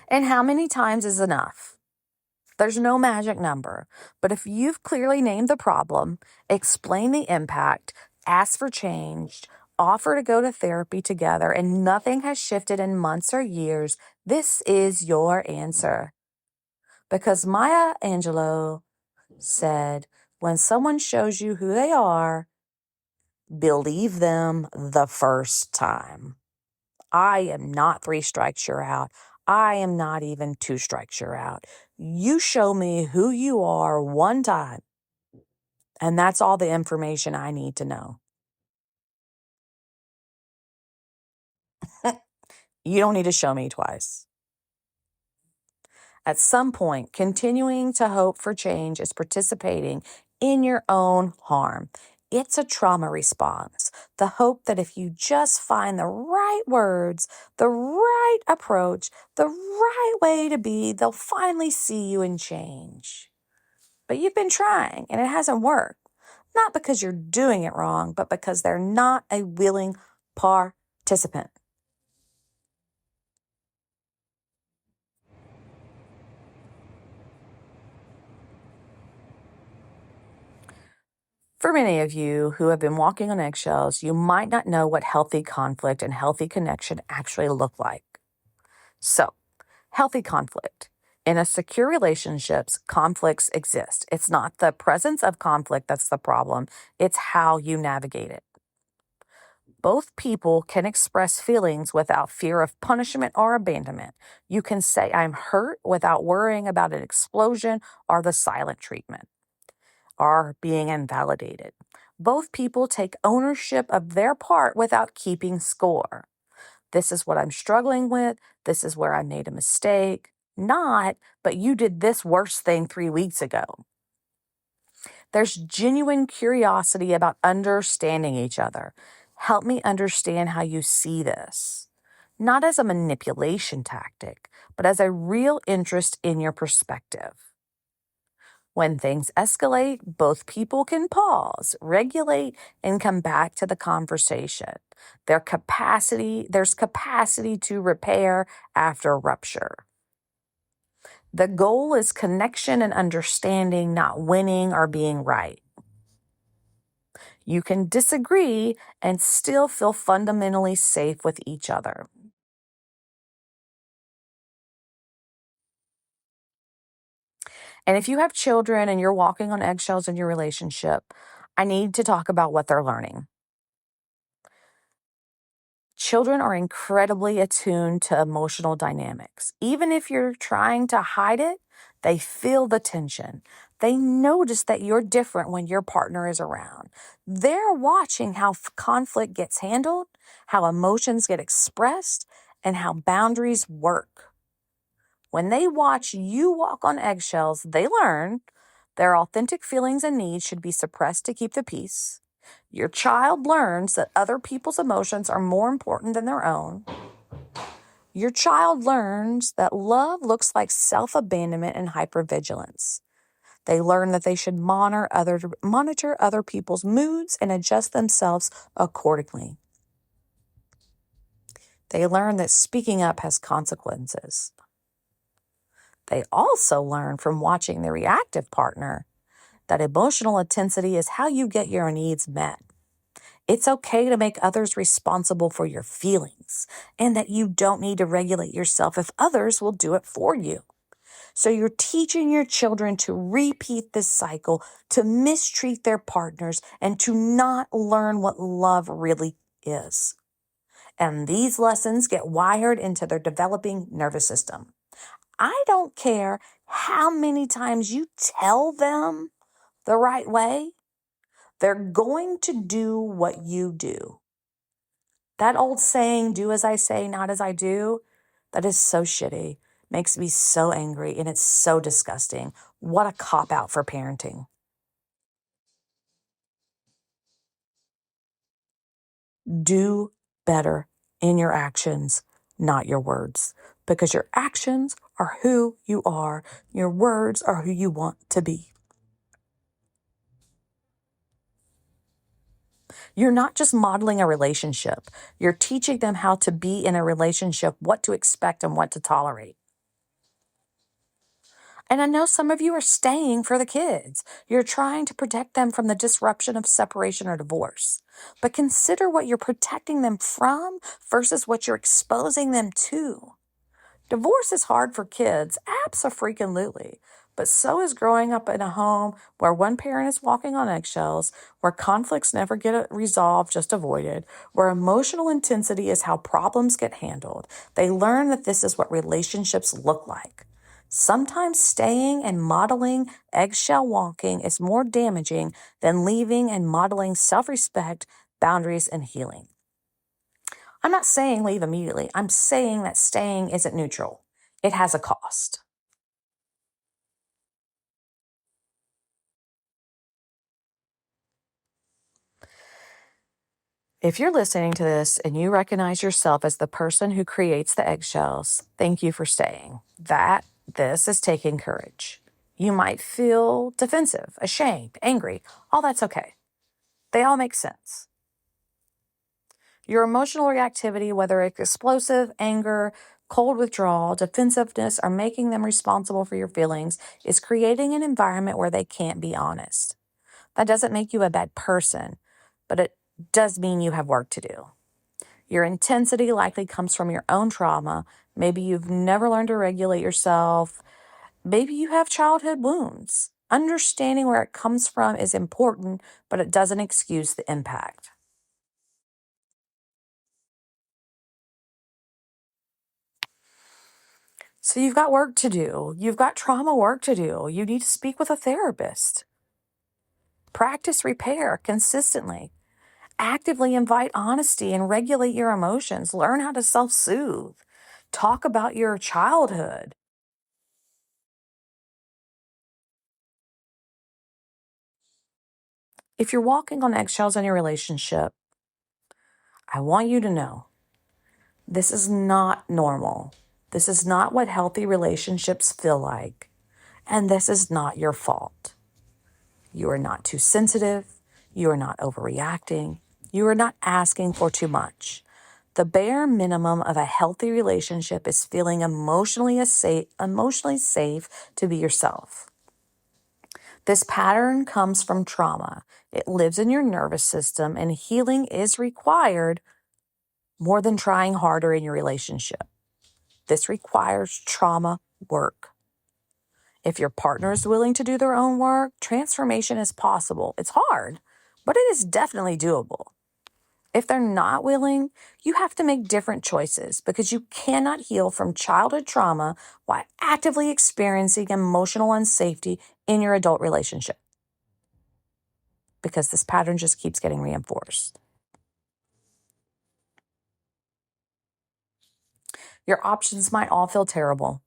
And how many times is enough? There's no magic number, but if you've clearly named the problem, explain the impact, ask for change, offer to go to therapy together, and nothing has shifted in months or years, this is your answer. Because Maya Angelou said, when someone shows you who they are, believe them the first time. I am not 3 strikes, you're out. I am not even 2 strikes, you're out. You show me who you are one time, and that's all the information I need to know. You don't need to show me twice. At some point, continuing to hope for change is participating in your own harm. It's a trauma response. The hope that if you just find the right words, the right approach, the right way to be, they'll finally see you and change. But you've been trying and it hasn't worked. Not because you're doing it wrong, but because they're not a willing participant. For many of you who have been walking on eggshells, you might not know what healthy conflict and healthy connection actually look like. So, healthy conflict. In a secure relationships, conflicts exist. It's not the presence of conflict that's the problem. It's how you navigate it. Both people can express feelings without fear of punishment or abandonment. You can say, I'm hurt without worrying about an explosion or the silent treatment or being invalidated. Both people take ownership of their part without keeping score. This is what I'm struggling with. This is where I made a mistake. Not, but you did this worst thing 3 weeks ago. There's genuine curiosity about understanding each other. Help me understand how you see this. Not as a manipulation tactic, but as a real interest in your perspective. When things escalate, both people can pause, regulate, and come back to the conversation. There's capacity to repair after rupture. The goal is connection and understanding, not winning or being right. You can disagree and still feel fundamentally safe with each other. And if you have children and you're walking on eggshells in your relationship, I need to talk about what they're learning. Children are incredibly attuned to emotional dynamics. Even if you're trying to hide it, they feel the tension. They notice that you're different when your partner is around. They're watching how conflict gets handled, how emotions get expressed, and how boundaries work. When they watch you walk on eggshells, they learn their authentic feelings and needs should be suppressed to keep the peace. Your child learns that other people's emotions are more important than their own. Your child learns that love looks like self-abandonment and hypervigilance. They learn that they should monitor other people's moods and adjust themselves accordingly. They learn that speaking up has consequences. They also learn from watching their reactive partner that emotional intensity is how you get your needs met. It's okay to make others responsible for your feelings and that you don't need to regulate yourself if others will do it for you. So you're teaching your children to repeat this cycle, to mistreat their partners, and to not learn what love really is. And these lessons get wired into their developing nervous system. I don't care how many times you tell them the right way, they're going to do what you do. That old saying, do as I say, not as I do, that is so shitty. Makes me so angry and it's so disgusting. What a cop-out for parenting. Do better in your actions, not your words, because your actions are who you are. Your words are who you want to be. You're not just modeling a relationship. You're teaching them how to be in a relationship, what to expect and what to tolerate. And I know some of you are staying for the kids. You're trying to protect them from the disruption of separation or divorce. But consider what you're protecting them from versus what you're exposing them to. Divorce is hard for kids, abso-freaking-lutely. But so is growing up in a home where one parent is walking on eggshells, where conflicts never get resolved, just avoided, where emotional intensity is how problems get handled. They learn that this is what relationships look like. Sometimes staying and modeling eggshell walking is more damaging than leaving and modeling self-respect, boundaries, and healing. I'm not saying leave immediately. I'm saying that staying isn't neutral. It has a cost. If you're listening to this and you recognize yourself as the person who creates the eggshells, thank you for staying. This is taking courage. You might feel defensive, ashamed, angry. All that's okay. They all make sense. Your emotional reactivity, whether it's explosive, anger, cold withdrawal, defensiveness, or making them responsible for your feelings, is creating an environment where they can't be honest. That doesn't make you a bad person, but it does mean you have work to do. Your intensity likely comes from your own trauma. Maybe you've never learned to regulate yourself. Maybe you have childhood wounds. Understanding where it comes from is important, but it doesn't excuse the impact. So you've got work to do. You've got trauma work to do. You need to speak with a therapist. Practice repair consistently. Actively invite honesty and regulate your emotions. Learn how to self-soothe. Talk about your childhood. If you're walking on eggshells in your relationship, I want you to know this is not normal. This is not what healthy relationships feel like. And this is not your fault. You are not too sensitive. You are not overreacting. You are not asking for too much. The bare minimum of a healthy relationship is feeling emotionally safe to be yourself. This pattern comes from trauma. It lives in your nervous system, and healing is required more than trying harder in your relationship. This requires trauma work. If your partner is willing to do their own work, transformation is possible. It's hard, but it is definitely doable. If they're not willing, you have to make different choices because you cannot heal from childhood trauma while actively experiencing emotional unsafety in your adult relationship, because this pattern just keeps getting reinforced. Your options might all feel terrible,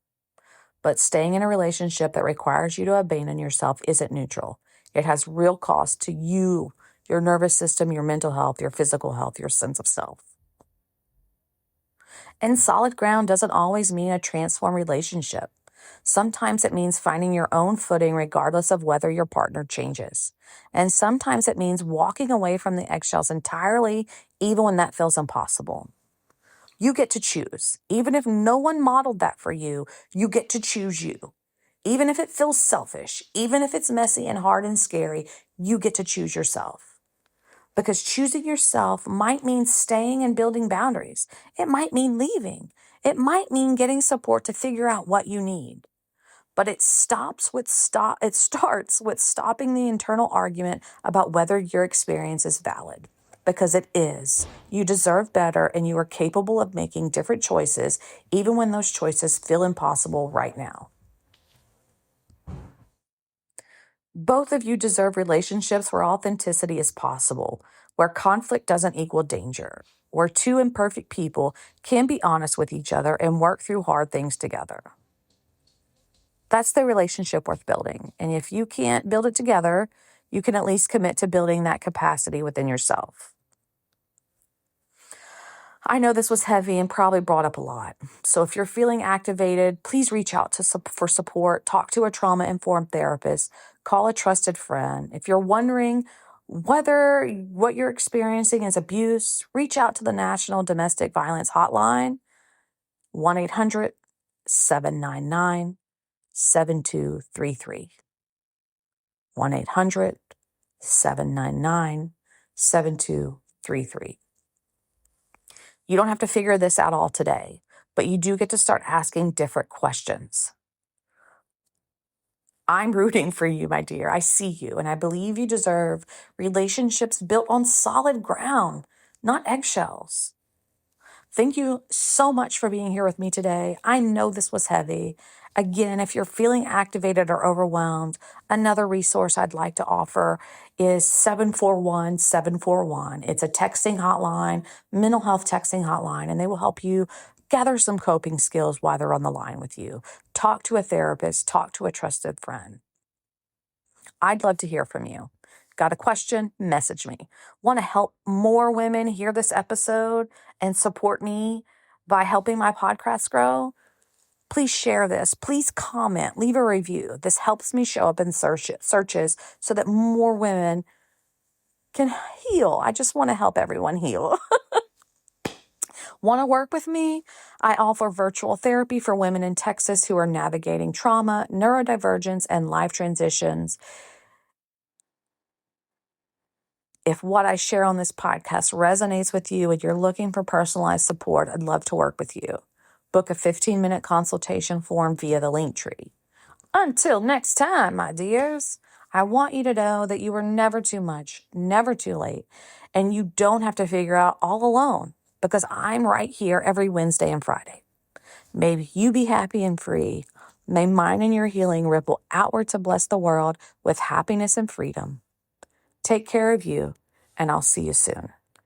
but staying in a relationship that requires you to abandon yourself isn't neutral. It has real cost to you, your nervous system, your mental health, your physical health, your sense of self. And solid ground doesn't always mean a transformed relationship. Sometimes it means finding your own footing regardless of whether your partner changes. And sometimes it means walking away from the eggshells entirely, even when that feels impossible. You get to choose. Even if no one modeled that for you, you get to choose you. Even if it feels selfish, even if it's messy and hard and scary, you get to choose yourself. Because choosing yourself might mean staying and building boundaries. It might mean leaving. It might mean getting support to figure out what you need. But it starts with stopping the internal argument about whether your experience is valid. Because it is. You deserve better, and you are capable of making different choices, even when those choices feel impossible right now. Both of you deserve relationships where authenticity is possible, where conflict doesn't equal danger, where two imperfect people can be honest with each other and work through hard things together. That's the relationship worth building. And if you can't build it together, you can at least commit to building that capacity within yourself. I know this was heavy and probably brought up a lot. So if you're feeling activated, please reach out for support. Talk to a trauma-informed therapist. Call a trusted friend. If you're wondering whether what you're experiencing is abuse, reach out to the National Domestic Violence Hotline, 1-800-799-7233. 1-800-799-7233. You don't have to figure this out all today, but you do get to start asking different questions. I'm rooting for you, my dear. I see you, and I believe you deserve relationships built on solid ground, not eggshells. Thank you so much for being here with me today. I know this was heavy. Again, if you're feeling activated or overwhelmed, another resource I'd like to offer is 741-741. It's a texting hotline, mental health texting hotline, and they will help you gather some coping skills while they're on the line with you. Talk to a therapist, talk to a trusted friend. I'd love to hear from you. Got a question? Message me. Want to help more women hear this episode and support me by helping my podcast grow? Please share this. Please comment, leave a review. This helps me show up in searches so that more women can heal. I just want to help everyone heal. Want to work with me? I offer virtual therapy for women in Texas who are navigating trauma, neurodivergence, and life transitions. If what I share on this podcast resonates with you and you're looking for personalized support, I'd love to work with you. Book a 15-minute consultation form via the link tree. Until next time, my dears, I want you to know that you are never too much, never too late, and you don't have to figure out all alone because I'm right here every Wednesday and Friday. May you be happy and free. May mine and your healing ripple outward to bless the world with happiness and freedom. Take care of you, and I'll see you soon.